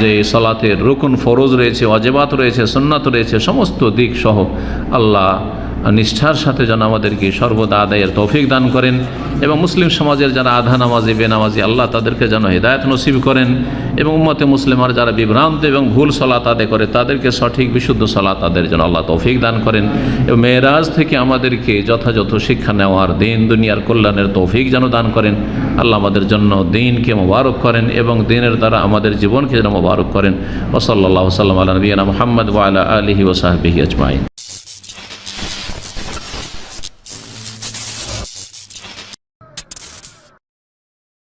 যে সালাতের রুকুন ফরজ রয়েছে, ওয়াজিবাত রয়েছে, সুন্নাত রয়েছে, সমস্ত দিক সহ আল্লাহ নিষ্ঠার সাথে যেন আমাদেরকে সর্বদা আদায়ের তৌফিক দান করেন এবং মুসলিম সমাজের যারা আধা নামাজি বেনামাজি আল্লাহ তাদেরকে যেন হিদায়াত নসিব করেন এবং উম্মতে মুসলিমার যারা বিভ্রান্ত এবং ভুল সলাত আদায় করে তাদেরকে সঠিক বিশুদ্ধ সলাত আদায়ের জন্য আল্লাহ তৌফিক দান করেন এবং মেরাজ থেকে আমাদেরকে যথাযথ শিক্ষা নেওয়ার দিন দুনিয়ার কল্যাণের তৌফিক যেন দান করেন। আল্লাহ আমাদের জন্য দিনকে মোবারক করেন এবং দিনের দ্বারা আমাদের জীবনকে যেন মোবারক করেন। ওয়া সাল্লাল্লাহু সাল্লাম আলা নবিয়িনা মুহাম্মদ ওয়া আলা আলিহি ওয়া সাহবিহি আজমাইন।